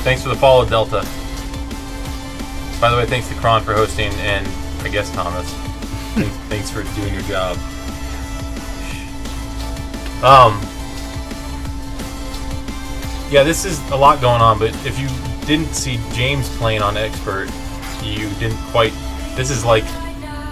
Thanks for the follow, Delta. By the way, thanks to Kron for hosting, and I guess Thomas. Thanks for doing your job. Yeah, this is a lot going on, but if you didn't see James playing on Expert, you didn't quite... This is like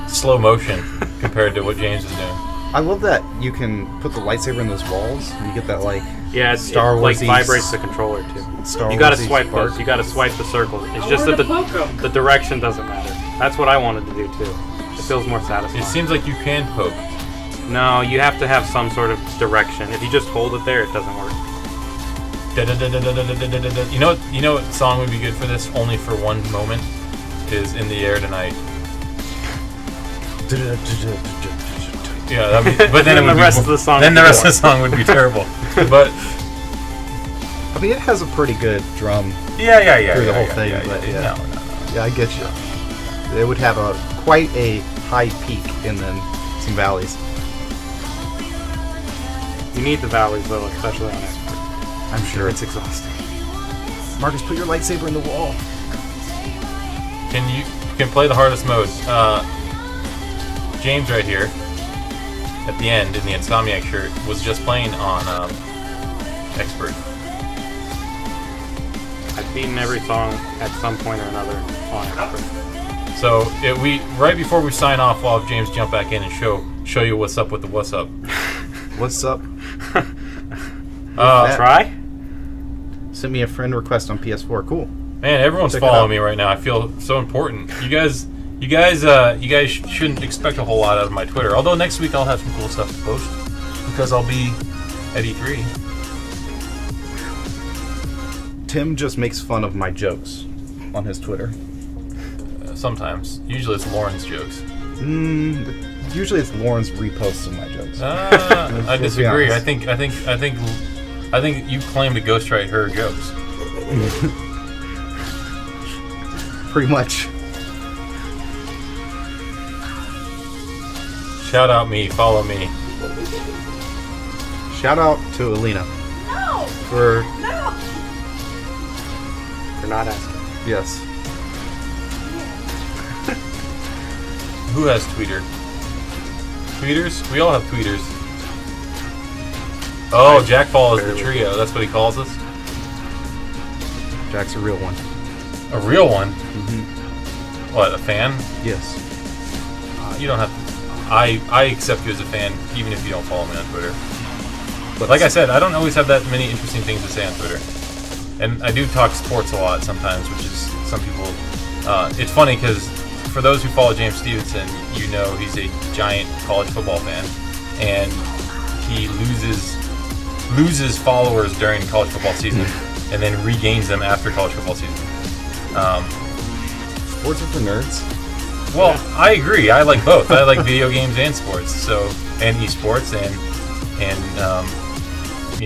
slow motion compared to what James is doing. I love that you can put the lightsaber in those walls, and you get that, like, yeah, it Wars-y vibrates the controller too. Star You gotta Wars-y swipe spark. those. You gotta swipe the circles. It's just that the direction doesn't matter. That's what I wanted to do too. It feels more satisfying. It seems like you can poke. No, you have to have some sort of direction. If you just hold it there, it doesn't work. You know what song would be good for this? Only for one moment is "In the Air Tonight." Yeah, but then the rest of the song. Then the rest of the song would be terrible. But I mean, it has a pretty good drum yeah. through the whole thing. But yeah. Yeah, I get you. They would have quite a high peak and then some valleys. You need the valleys though, especially on Expert. I'm sure it's exhausting. Marcus, put your lightsaber in the wall. you can play the hardest mode. James right here at the end in the Insomniac shirt was just playing on Expert. I've beaten every song at some point or another on Expert. So right before we sign off, we'll have James jump back in and show you what's up with the what's up. What's up? Try? Sent me a friend request on PS4. Cool. Man, everyone's Check it following out. me right now. I feel so important. You guys shouldn't expect a whole lot out of my Twitter. Although next week I'll have some cool stuff to post because I'll be at E3. Tim just makes fun of my jokes on his Twitter. Sometimes, usually it's Lauren's jokes. Usually it's Lauren's reposts of my jokes. I Let's be disagree. honest. I think you claim to ghostwrite her jokes. Pretty much. Shout out me, follow me. Shout out to Alina. No! For No! You're not asking. yes. Who has Tweeter? Tweeters? We all have Tweeters. Oh, Jackfall is the trio. That's what he calls us. Jack's a real one. A real one? Mm-hmm. What, a fan? Yes. You don't have to. I accept you as a fan, even if you don't follow me on Twitter. But like I said, I don't always have that many interesting things to say on Twitter. And I do talk sports a lot sometimes, which is some people... it's funny because for those who follow James Stevenson, you know he's a giant college football fan. And he loses followers during college football season and then regains them after college football season. Sports are for nerds. Well, I agree. I like both. I like video games and sports, and esports and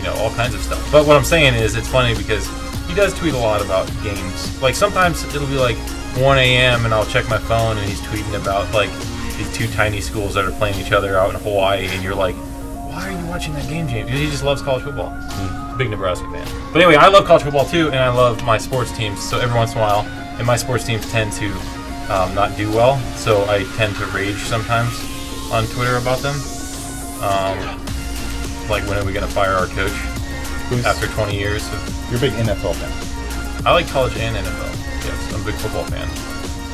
all kinds of stuff. But what I'm saying is, it's funny because he does tweet a lot about games. Like sometimes it'll be like 1 a.m. and I'll check my phone and he's tweeting about like these two tiny schools that are playing each other out in Hawaii, and you're like, why are you watching that game, James? He just loves college football. Big Nebraska fan. But anyway, I love college football too, and I love my sports teams. So every once in a while, and my sports teams tend to not do well, so I tend to rage sometimes on Twitter about them. Like, when are we going to fire our coach after 20 years? You're a big NFL fan. I like college and NFL. Yes, I'm a big football fan.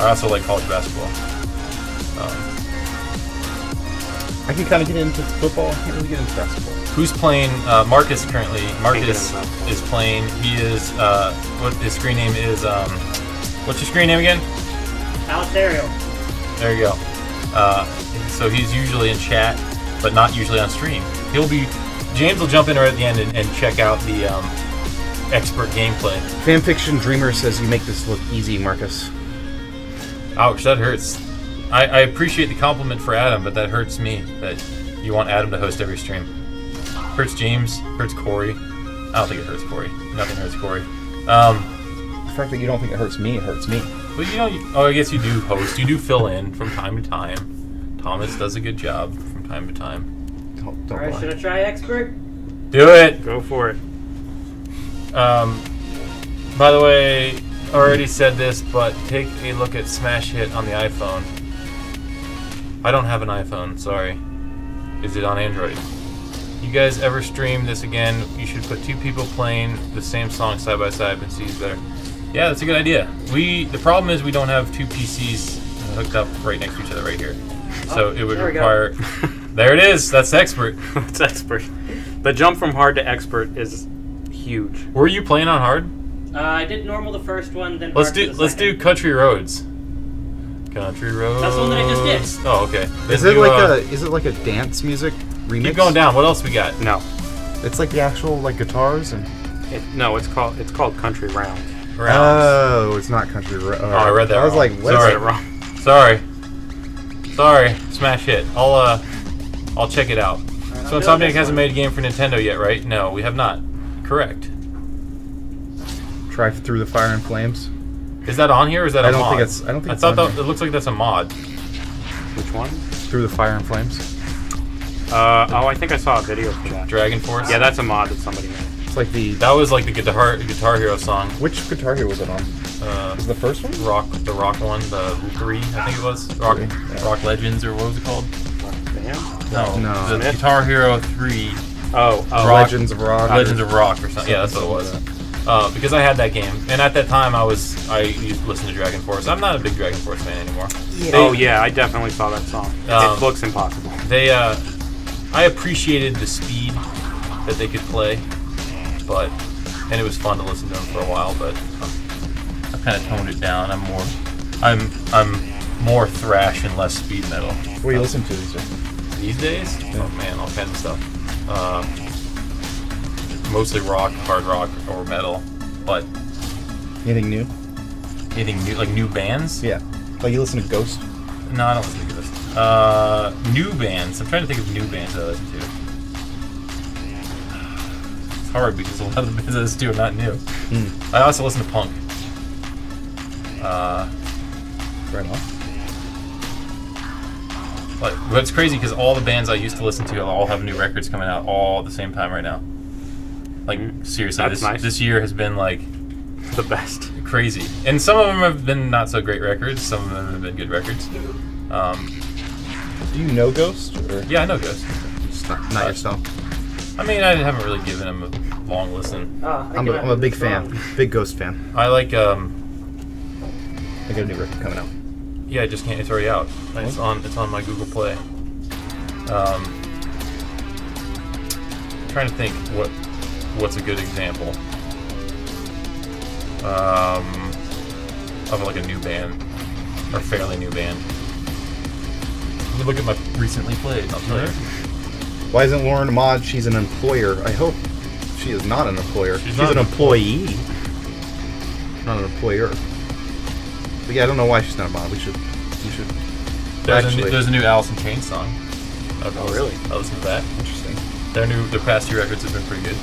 I also like college basketball. I can kind of get into football. I can't really get into basketball. Who's playing? Marcus currently. Marcus is playing. He is. What his screen name is? What's your screen name again? Alistario. There you go. So he's usually in chat, but not usually on stream. James will jump in right at the end and check out the expert gameplay. Fanfiction Dreamer says you make this look easy, Marcus. Ouch, that hurts. I appreciate the compliment for Adam, but that hurts me that you want Adam to host every stream. Hurts James, hurts Corey. I don't think it hurts Corey. Nothing hurts Corey. The fact that you don't think it hurts me, it hurts me. But I guess you do host. You do fill in from time to time. Thomas does a good job from time to time. Don't Alright, lie. should I try expert? Do it! Go for it. By the way, I already said this, but take a look at Smash Hit on the iPhone. I don't have an iPhone, sorry. Is it on Android? You guys ever stream this again, you should put two people playing the same song side by side and see who's better. Yeah, that's a good idea. The problem is we don't have two PCs hooked up right next to each other right here. So it would there we go. require... There it is, that's expert. It's expert. The jump from hard to expert is huge. Were you playing on hard? I did normal the first one, then Let's hard for do the let's do second. Country Roads. Country Roads. That's the one that I just did. Oh, okay. Is Then it like a dance music remix? keep going down. What else we got? No, It's like the actual like guitars and. it's called Country Round. Rounds. Oh, it's not country. Oh, I read that I was wrong. like, what Sorry. is it? Sorry. Smash Hit. I'll check it out. So Insomniac hasn't made a game for Nintendo yet, right? No, we have not. Correct. Try Through the Fire and Flames. Is that on here or is that a mod? I don't think I it's thought on that here. it looks like that's a mod. Which one? Through the Fire and Flames. I think I saw a video for that. Dragon Force? Yeah, that's a mod that somebody made. It's like the. That was like the Guitar Hero song. Which Guitar Hero was it on? Was it the first one? The rock one, the 3, I think it was. Rock Legends, or what was it called? Band? No. The Smith? Guitar Hero 3. Oh, Rock- Legends of Rock. Legends of Rock or something. Yeah, that's what it was. because I had that game, and at that time I used to listen to Dragon Force. I'm not a big Dragon Force fan anymore. Oh yeah, I definitely saw that song. It looks impossible. I appreciated the speed that they could play, and it was fun to listen to them for a while. But I've kind of toned it down. I'm more thrash and less speed metal. What do you listen to these days? These days? Yeah. Oh man, all kinds of stuff. Mostly rock, hard rock, or metal. But Anything new? anything new, like new bands? Yeah. Like you listen to Ghost? No, I don't listen to this. New bands. I'm trying to think of new bands that I listen to. It's hard because a lot of the bands I listen to are not new. I also listen to punk. Right on. But it's crazy because all the bands I used to listen to all have new records coming out all at the same time right now. Like seriously, That's nice. this year has been like The best. crazy, and some of them have been not so great records. Some of them have been good records. Do you know Ghost? Or Yeah, I know Ghost. just not yourself? I mean, I haven't really given them a long listen. I'm a big fan. Big Ghost fan. I like, I got a new record coming out. yeah, I just can't. It's already out. It's on my Google Play. Trying to think what's a good example of like a new band or fairly new band. Let me look at my recently played. I'll tell you. Why isn't Lauren a mod? She's an employer. I hope she is not an employer. She's She's not an an employee. Not an employer. But yeah, I don't know why she's not a mod. We should. There's a new Alice in Chains song. Oh, really? I listened to that. Interesting. Their past two records have been pretty good.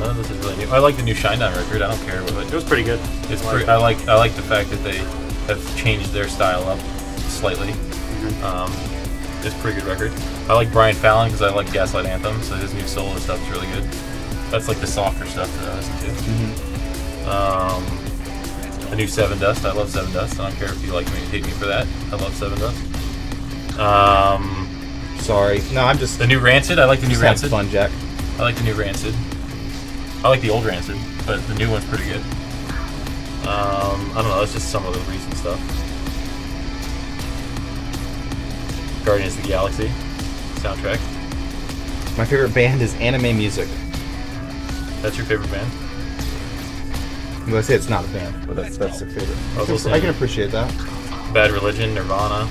None of this is really new. I like the new Shinedown record. I don't care what It was pretty good. it's pretty. I like the fact that they have changed their style up slightly. It's a pretty good record. I like Brian Fallon because I like Gaslight Anthem, so his new solo stuff is really good. That's like the softer stuff that I listen to. The new Seven Dust. I love Seven Dust. I don't care if you like me or hate me for that. I love Seven Dust. Sorry. No, I'm just. The new Rancid. I like the new Just having Rancid. fun, Jack. I like the new Rancid. I like the old Rancid, but the new one's pretty good. I don't know. That's just some of the recent stuff. Guardians of the Galaxy soundtrack. My favorite band is Anime Music. That's your favorite band? Well, I say it's not a band, but that's their favorite. I was listening I can appreciate that. Bad Religion, Nirvana,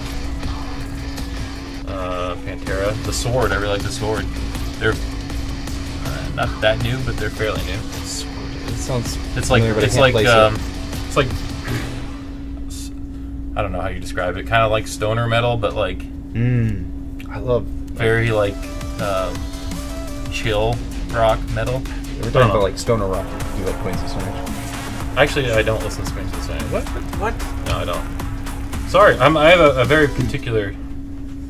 Pantera, The Sword. I really like The Sword. They're not that new, but they're fairly new. It sounds. It's like familiar, but I it's can't like place it's like I don't know how you describe it. Kind of like stoner metal, but like I love. very like chill rock metal. We're talking about like stoner rock. You like Queens of Stone Age? Actually, I don't listen to Queens of the Stone Age. What? No, I don't. Sorry, I have a very particular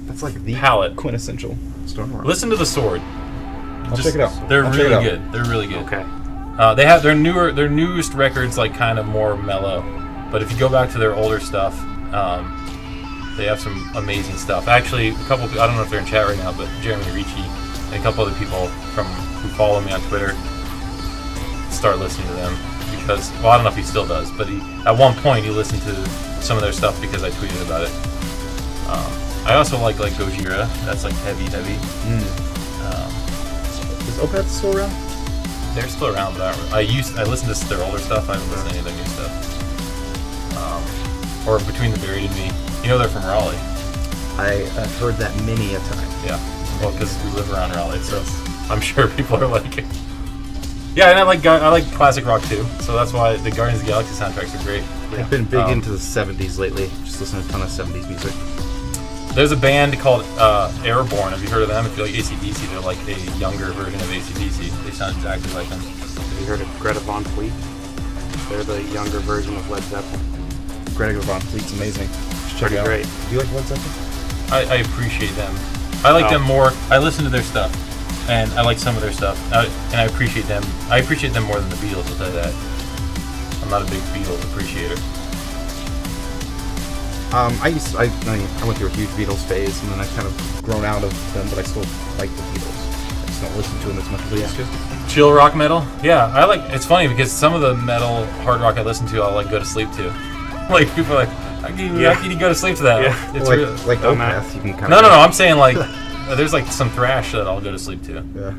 That's like the palette. quintessential stoner rock. Listen to The Sword. I'll check it out. They're I'll check it really out. good. They're really good. Okay. They have their newest records like kind of more mellow, but if you go back to their older stuff, they have some amazing stuff. Actually, a couple. I don't know if they're in chat right now, but Jeremy Ricci and a couple other people who follow me on Twitter start listening to them because I don't know if he still does, but at one point he listened to some of their stuff because I tweeted about it. I also like Gojira. That's like heavy. Is Opeth still around? They're still around, but I listened to their older stuff. I haven't listened to any of their new stuff. Or Between the Buried and Me. You know they're from Raleigh. I've heard that many a time. Yeah. Well, because we live around Raleigh, so I'm sure people are like it. Yeah, and I like classic rock too, so that's why the Guardians of the Galaxy soundtracks are great. I've been big into the 70s lately. Just listening to a ton of 70s music. There's a band called Airborne. Have you heard of them? If you like AC/DC, they're like a younger version of AC/DC. They sound exactly like them. Have you heard of Greta Von Fleet? They're the younger version of Led Zeppelin. Greta Von Fleet's amazing. Just check Pretty it out. great. Do you like Led Zeppelin? I appreciate them. I like them more. I listen to their stuff, and I like some of their stuff, and I appreciate them. I appreciate them more than the Beatles. I'll tell you that. I'm not a big Beatles appreciator. I went through a huge Beatles phase, and then I've kind of grown out of them, but I still like the Beatles. I just don't listen to them as much as I used to. Chill rock metal? Yeah, I like. It's funny because some of the metal hard rock I listen to, I'll like go to sleep to. Like people are like, how can you go to sleep to that? Yeah. It's like real. like Opeth, you can kind No, of... I'm saying like there's like some thrash that I'll go to sleep to. Yeah.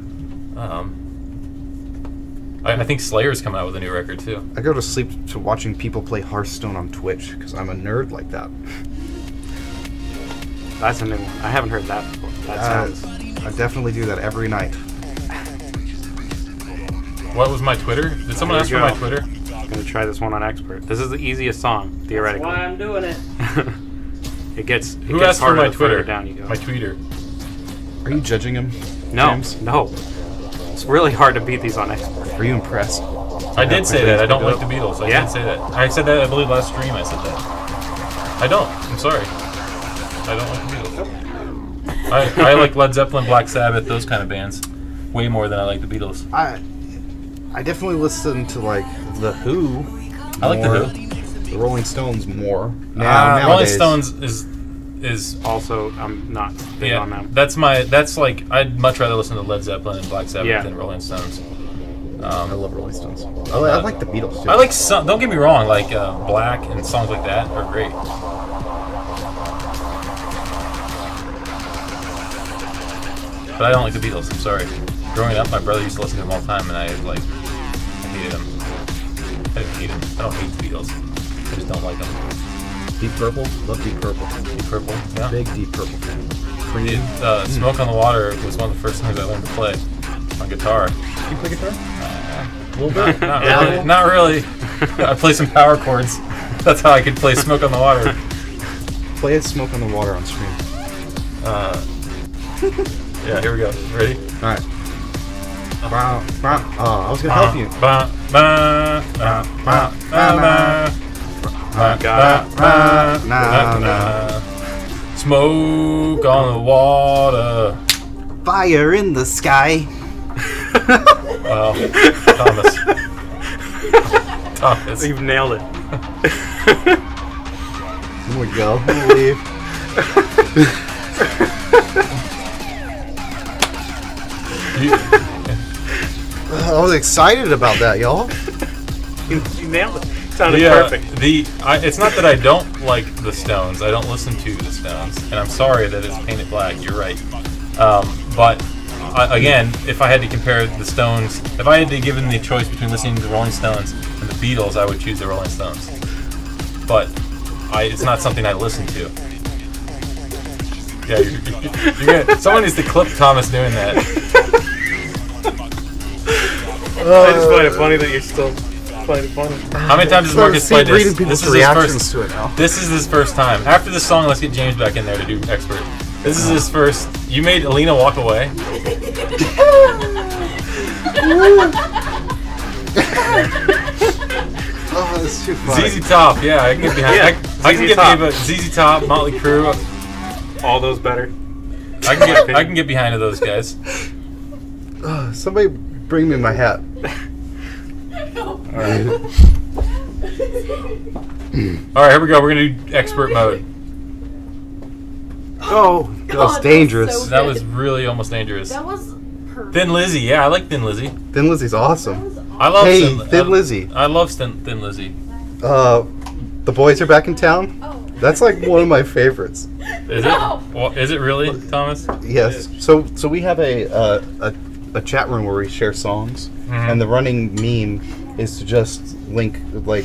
I think Slayer's coming out with a new record too. I go to sleep to watching people play Hearthstone on Twitch, because I'm a nerd like that. That's a new one. I haven't heard that before. That sounds... I definitely do that every night. What was my Twitter? Did someone ask for my Twitter? I'm going to try this one on Expert. This is the easiest song, theoretically. That's why I'm doing it. It gets Who asked for harder my the further Twitter? down you go. My tweeter. Are you judging him, No, James? no. It's really hard to beat these on Expert. Are you impressed? I did say that. I don't like the Beatles. I did say that. I said that, I believe, last stream I said that. I don't. I'm sorry. I don't like the Beatles. I like Led Zeppelin, Black Sabbath, those kind of bands. Way more than I like the Beatles. I definitely listen to, like, The Who. I like The more, Who. The Rolling Stones more. Rolling Nowadays. Stones is Also, I'm not big on them. that's like, I'd much rather listen to Led Zeppelin and Black Sabbath than Rolling Stones. I love Rolling Stones. I like the Beatles, too. I like some, don't get me wrong, like Black and songs like that are great. But I don't like the Beatles, I'm sorry. Growing up, my brother used to listen to them all the time, and I hated them. I didn't hate them. I don't hate the Beatles. I just don't like them. Deep Purple? Love Deep Purple. Deep Purple, yeah. Big Deep Purple fan. Smoke on the Water was one of the first songs I learned to play on guitar. Do you play guitar? A little bit. Not really. I play some power chords. That's how I could play Smoke on the Water. Play Smoke on the Water on stream. Yeah, here we go. Ready? Alright. I was gonna help you. Smoke on the water. Fire in the sky. Well, Thomas. You've nailed it. There we go. We'll leave. I was excited about that, y'all. You nailed it. Sounded perfect. It's not that I don't like the Stones. I don't listen to the Stones, and I'm sorry that it's painted black. You're right. But again, if I had to compare the Stones, if I had to give them the choice between listening to the Rolling Stones and the Beatles, I would choose the Rolling Stones. But it's not something I listen to. Yeah, you're good. Someone needs to clip Thomas doing that. I just find it funny that you're still playing it funny. How many times has Marcus played this? People's This is reactions to it now. This is his first time. After this song, let's get James back in there to do Expert. This is his first. You made Alina walk away. Oh, that's too funny. ZZ Top, yeah, I can get behind. I can get behind ZZ Top, Motley Crue. All those better. I can get behind those guys. Somebody bring me my hat. All right, here we go. We're gonna do Expert mode. Oh, that was dangerous. so That was really almost dangerous. That was perfect. Thin Lizzy, yeah, I like Thin Lizzy. Thin Lizzy's awesome. I love Hey, Thin Lizzy. I love Thin Lizzy. The boys are back in town. Oh. That's like one of my favorites. Is No. it? Well, is it really, Thomas? Yes. So we have a chat room where we share songs, and the running meme is to just link like,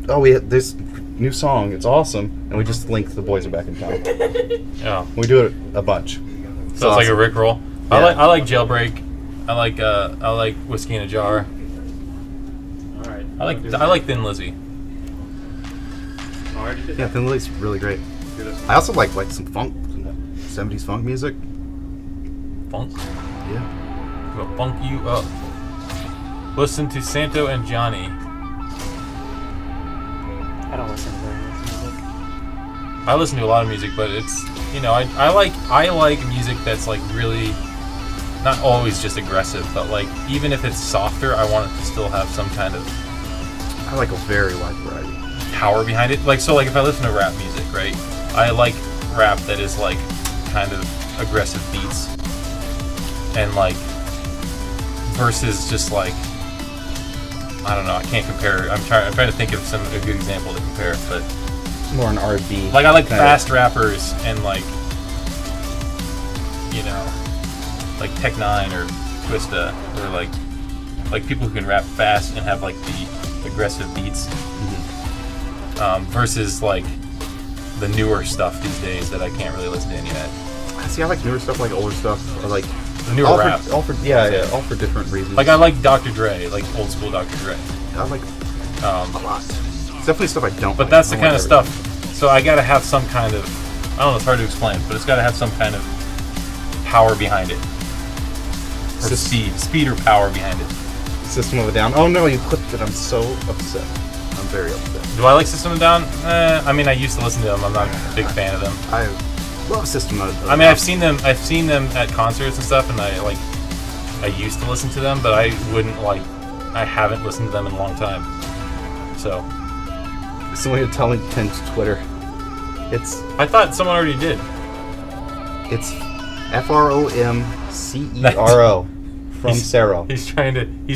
oh, we had this new song. It's awesome, and we just link the boys are back in town. Yeah. We do it a bunch. So it's like a Rickroll. Yeah. I like Jailbreak. I like Whiskey in a Jar. All right. I like Thin Lizzy. Already did Yeah, that. Thin Lizzy's really great. Do this. I also like some funk, some 70s funk music. Funk. Yeah. We'll funk you up. Listen to Santo and Johnny. I don't listen to very much music. I listen to a lot of music, but it's, I like music that's like really not always just aggressive, but like even if it's softer, I want it to still have some kind of I like a very wide variety. power behind it. Like if I listen to rap music, right? I like rap that is like kind of aggressive beats and like versus just like I don't know. I can't compare. I'm trying to think of a good example to compare, but More an R&B. like I like kinda- fast rappers and like you know like Tech Nine or Twista or like people who can rap fast and have like the aggressive beats versus like the newer stuff these days that I can't really listen to any of that. See, I like newer stuff, like older stuff, or like The newer all rap. for all for different reasons. Like I like Dr. Dre, like old school Dr. Dre. I like a lot. It's definitely stuff I don't. But like. that's the I kind like of stuff. So I gotta have some kind of I don't know, it's hard to explain, but it's gotta have some kind of power behind it. Or speed or power behind it. System of a Down. Oh no, you clipped it. I'm so upset. I'm very upset. Do I like System of a Down? I mean, I used to listen to them. I'm not a big fan of them. I love System of a Down. I mean, I've seen them at concerts and stuff, and I used to listen to them, but I haven't listened to them in a long time. So Someone to tell me Tim's Twitter. I thought someone already did. It's FROMCERO from Cero. He's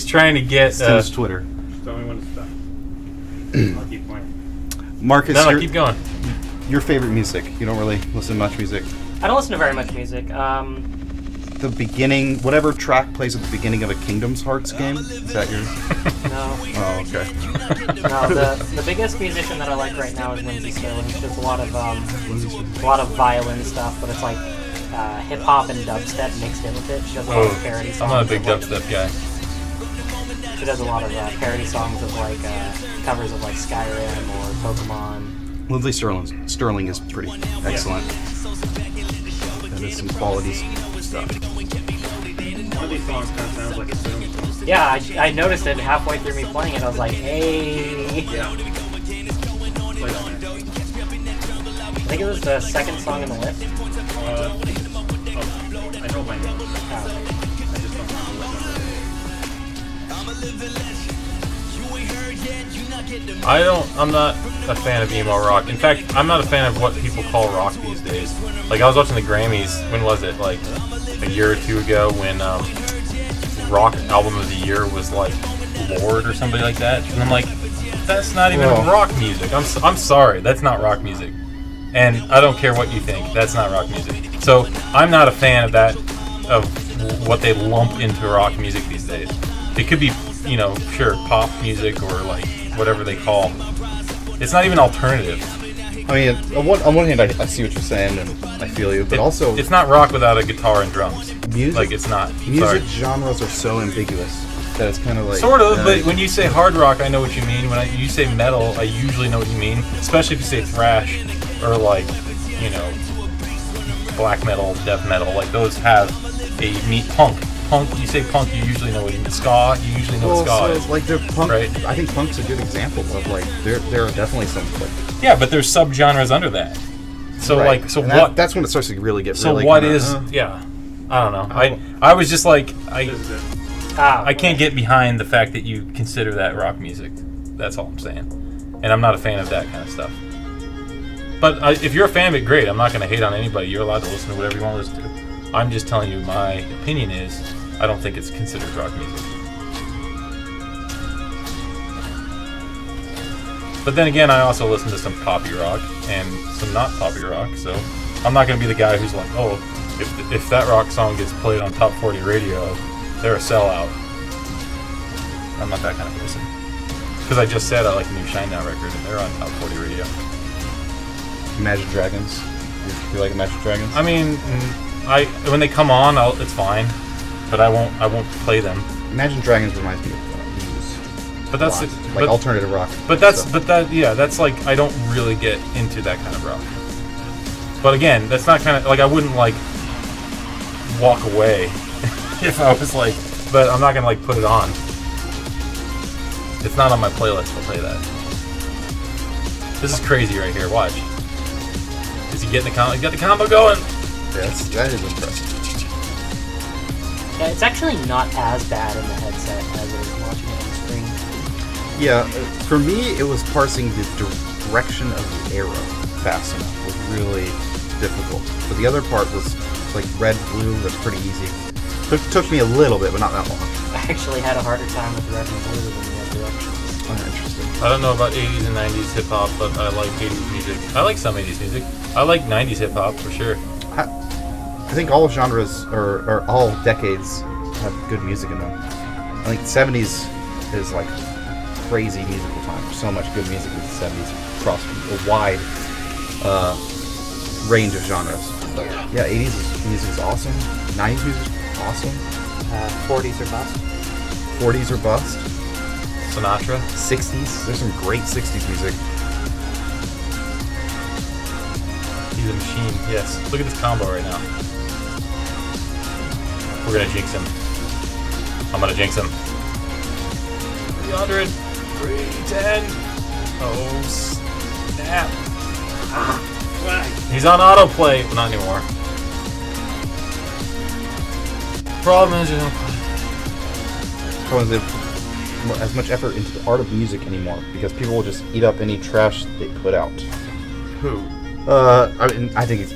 trying to get Tim's Twitter. Tell me when to stop. I'll keep playing. Marcus, No, keep going. your favorite music. You don't really listen to much music. I don't listen to very much music. The beginning, whatever track plays at the beginning of a Kingdom's Hearts game. Is that yours? No. Oh, okay. No, the biggest musician that I like right now is Lindsay Sterling. She does a lot of violin stuff, but it's like hip hop and dubstep mixed in with it. She does a lot of parody songs. I'm not a big of, like, dubstep guy. She does a lot of parody songs of like covers of like Skyrim or Pokemon. Lindsay Sterling is pretty excellent. That is some quality stuff. One of these songs kind of sounds like a Zoom song. Yeah, I noticed it halfway through me playing it. I was like, hey. Yeah. Play that one. I think it was the second song in the list. I know my name. I just don't remember what I'm not a fan of emo rock. In fact, I'm not a fan of what people call rock these days. Like I was watching the Grammys. When was it? Like a year or two ago, when rock album of the year was like Lord or somebody like that, and I'm like, that's not even rock music. I'm sorry, that's not rock music. And I don't care what you think, that's not rock music. So I'm not a fan of that, of what they lump into rock music these days. It could be, sure, pop music or like whatever they call. It's not even alternative. I mean, on one hand, I see what you're saying and I feel you, but also it's not rock without a guitar and drums. music. Like it's not. Music Sorry. genres are so ambiguous that it's kind of like Sort of, but when you say hard rock, I know what you mean. When you say metal, I usually know what you mean. Especially if you say thrash or like, black metal, death metal. Like those have a meat punk. Punk, you say punk, you usually know what you mean. Ska, you usually know what ska is. like they're punk. Right. I think punk's a good example of like there are definitely some like. Yeah, but there's subgenres under that. So Right. like, so And what? that's when it starts to really get. So really what kinda, is? Yeah, I don't know. I was just like This is it. I can't get behind the fact that you consider that rock music. That's all I'm saying. And I'm not a fan of that kind of stuff. But if you're a fan of it, great. I'm not going to hate on anybody. You're allowed to listen to whatever you want to listen to. I'm just telling you my opinion is I don't think it's considered rock music. But then again, I also listen to some poppy rock and some not poppy rock. So I'm not going to be the guy who's like, oh, if that rock song gets played on Top 40 radio, they're a sellout. I'm not that kind of person. Because I just said I like the new Shinedown record, and they're on Top 40 radio. Imagine Dragons. You like Imagine Dragons? I mean, when they come on, it's fine, but I won't play them. Imagine Dragons reminds me of Muse. But that's like alternative rock. That's like I don't really get into that kind of rock. But again, that's not kind of like I wouldn't like walk away if I was like, but I'm not gonna like put it on. It's not on my playlist, I'll tell you that. This is crazy right here, watch. Is he getting the combo? He got the combo going! Yes, that is impressive. Yeah, it's actually not as bad in the headset as it is watching it on the screen. Yeah, for me, it was parsing the direction of the arrow. fast enough was really difficult. But the other part was like red, blue. That's pretty easy. Took me a little bit, but not that long. I actually had a harder time with red and blue than the other directions. Oh, interesting. I don't know about 80s and 90s hip hop, but I like 80s music. I like some 80s music. I like 90s hip hop for sure. I think all genres or all decades have good music in them. I think the 70s is like crazy musical time. There's so much good music in the 70s across a wide range of genres. But yeah, 80s music is awesome. 90s music is awesome. 40s or bust. 40s or bust. Sinatra. 60s. There's some great 60s music. He's a machine. Yes. Look at this combo right now. We're gonna jinx him. I'm gonna jinx him. 300. 310. Oh snap. He's on autoplay, but not anymore. Problem is, you know. No one puts as much effort into the art of music anymore because people will just eat up any trash they put out. Who? I mean, I think it's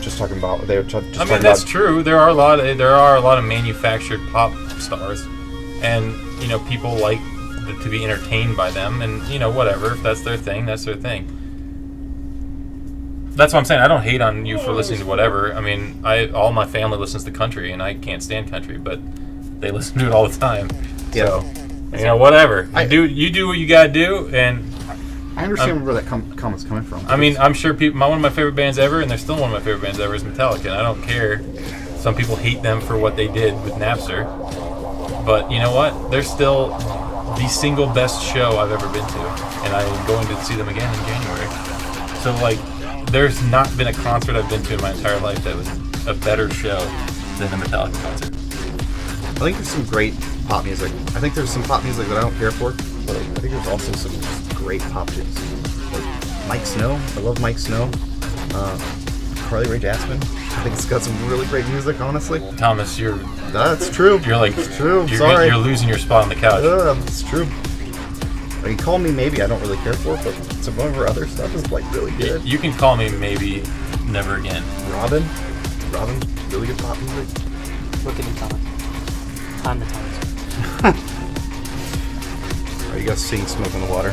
just talking about they were just. I mean, that's true. There are a lot of manufactured pop stars, and you know, people like to be entertained by them, and you know, whatever. If that's their thing, that's their thing. That's what I'm saying. I don't hate on you for listening to whatever. I mean, all my family listens to country, and I can't stand country, but they listen to it all the time. Yeah. So, you know, whatever. You do what you gotta do, and I understand where that comment's coming from. I mean, I'm sure people. One of my favorite bands ever, and they're still one of my favorite bands ever, is Metallica, and I don't care. Some people hate them for what they did with Napster, but you know what? They're still the single best show I've ever been to, and I'm going to see them again in January. So, like, there's not been a concert I've been to in my entire life that was a better show than the Metallica concert. I think there's some great pop music. I think there's some pop music that I don't care for, but I think there's also some just great pop tunes. Like Mike Snow. I love Mike Snow. Carly Rae Jepsen. I think it's got some really great music, honestly. Thomas, That's true. you're like, it's true. You're losing your spot on the couch. It's true. Like, Call Me Maybe I don't really care for, but some of her other stuff is like really good. You can call me maybe Never Again. Robin, really good pop music. Look at me, Thomas. I'm the Thomas. Are you guys seeing Smoke on the Water?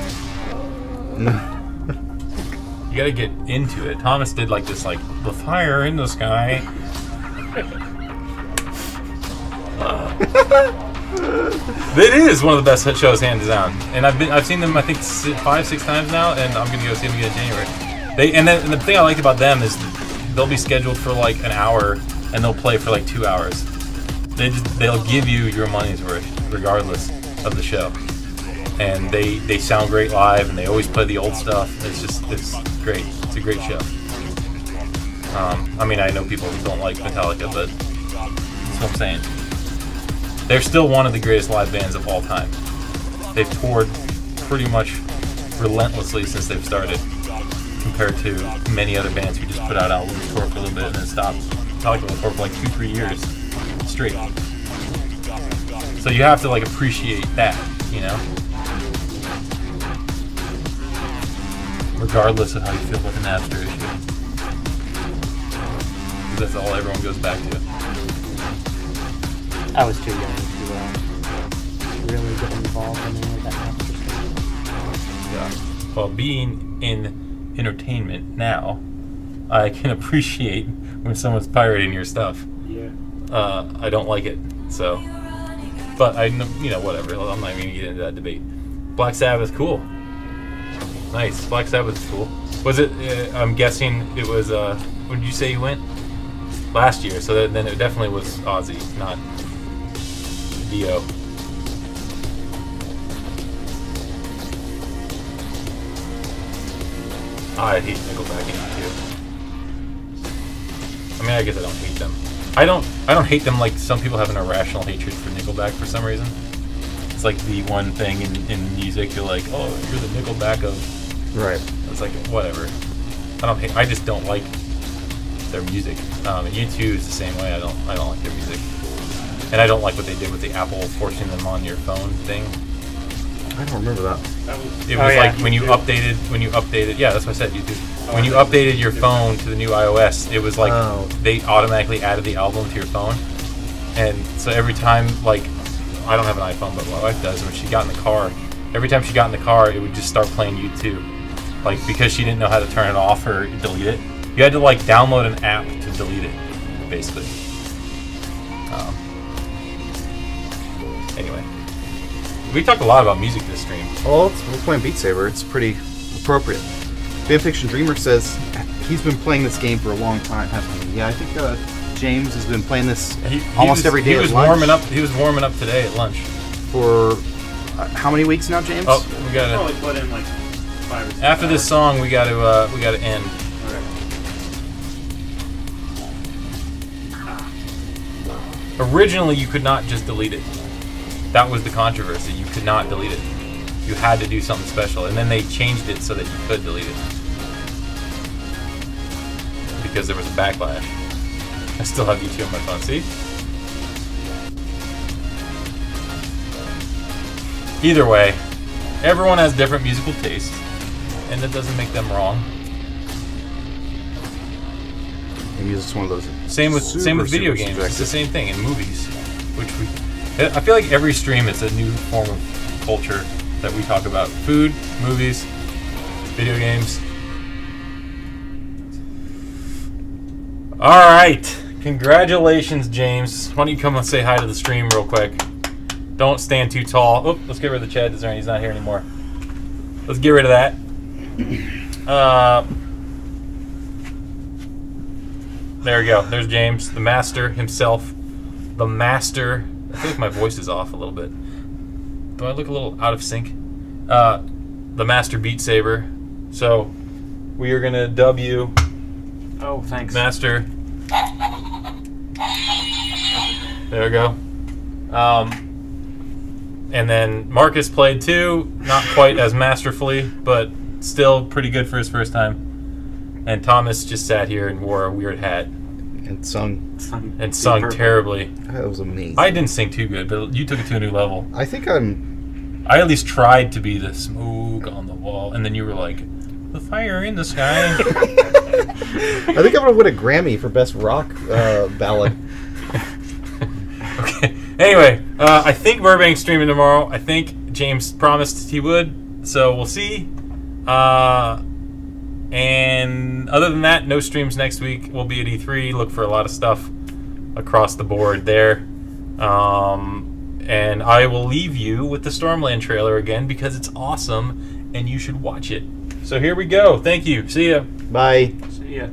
You gotta get into it. Thomas did like this, like the fire in the sky. It is one of the best shows, hands down. And I've seen them I think 5-6 times now, and I'm gonna go see them again in January. And the thing I like about them is they'll be scheduled for like an hour, and they'll play for like 2 hours. They'll give you your money's worth regardless of the show, and they sound great live, and they always play the old stuff. It's great. It's a great show. I mean, I know people don't like Metallica, but that's what I'm saying. They're still one of the greatest live bands of all time. They've toured pretty much relentlessly since they've started, compared to many other bands who just put out albums, tour for a little bit, and then stopped. Metallica will tour for like 2-3 years straight. So you have to like appreciate that, you know? Regardless of how you feel about the Napster issue. Because that's all everyone goes back to. I was too young to really get involved in any of that Napster stuff. Yeah. Well, being in entertainment now, I can appreciate when someone's pirating your stuff. Yeah. I don't like it, so. But whatever. I'm not even gonna get into that debate. Black Sabbath, cool. Nice. Black Sabbath is cool. Was it? I'm guessing it was. When did you say you went? Last year. So then it definitely was Ozzy, not Dio. I hate Nickelback too. I mean, I guess I don't hate them. I don't hate them like some people have an irrational hatred for Nickelback for some reason. It's like the one thing in music you're like, oh, you're the Nickelback of. Right. It's like whatever. I just don't like their music. U2 is the same way. I don't like their music, and I don't like what they did with the Apple forcing them on your phone thing. I don't remember that. That was. It was yeah. like when you updated. Yeah, that's what I said. YouTube. When you updated your phone to the new iOS, it was like they automatically added the album to your phone, and so every time, like, I don't have an iPhone, but my wife does. When she got in the car, every time she got in the car, it would just start playing YouTube, like because she didn't know how to turn it off or delete it. You had to like download an app to delete it, basically. Anyway, we talked a lot about music this stream. Well, we're playing Beat Saber. It's pretty appropriate. Fanfiction Dreamer says he's been playing this game for a long time, hasn't he? Yeah, I think James has been playing this almost every day. He was warming up. He was warming up today at lunch. For how many weeks now, James? Oh, we gotta. Probably put in like 5 or 6 After this song, we gotta end. Originally, you could not just delete it. That was the controversy. You could not delete it. You had to do something special, and then they changed it so that you could delete it because there was a backlash. I still have YouTube on my phone. See? Either way, everyone has different musical tastes, and that doesn't make them wrong. Maybe it's one of those. Same with video games. It's the same thing in movies, which I feel like every stream is a new form of culture that we talk about: food, movies, video games. All right, congratulations, James. Why don't you come and say hi to the stream real quick? Don't stand too tall. Oh, let's get rid of the Chad design. He's not here anymore. Let's get rid of that. There we go. There's James, the master himself. The master. I feel like my voice is off a little bit. Do I look a little out of sync? The master Beat Saber. So, we are going to dub you. Oh, thanks. Master. There we go. And then Marcus played too. Not quite as masterfully, but still pretty good for his first time. And Thomas just sat here and wore a weird hat. And sung Terribly. That was amazing. I didn't sing too good, but you took it to a new level. I think I at least tried to be the smoke on the wall, and then you were like, the fire in the sky. I think I'm gonna win a Grammy for best rock ballad. Okay. Anyway, I think Burbank's streaming tomorrow. I think James promised he would, so we'll see. And other than that, no streams next week. We'll be at E3. Look for a lot of stuff across the board there. And I will leave you with the Stormland trailer again because it's awesome and you should watch it. So here we go. Thank you. See ya. Bye. See ya.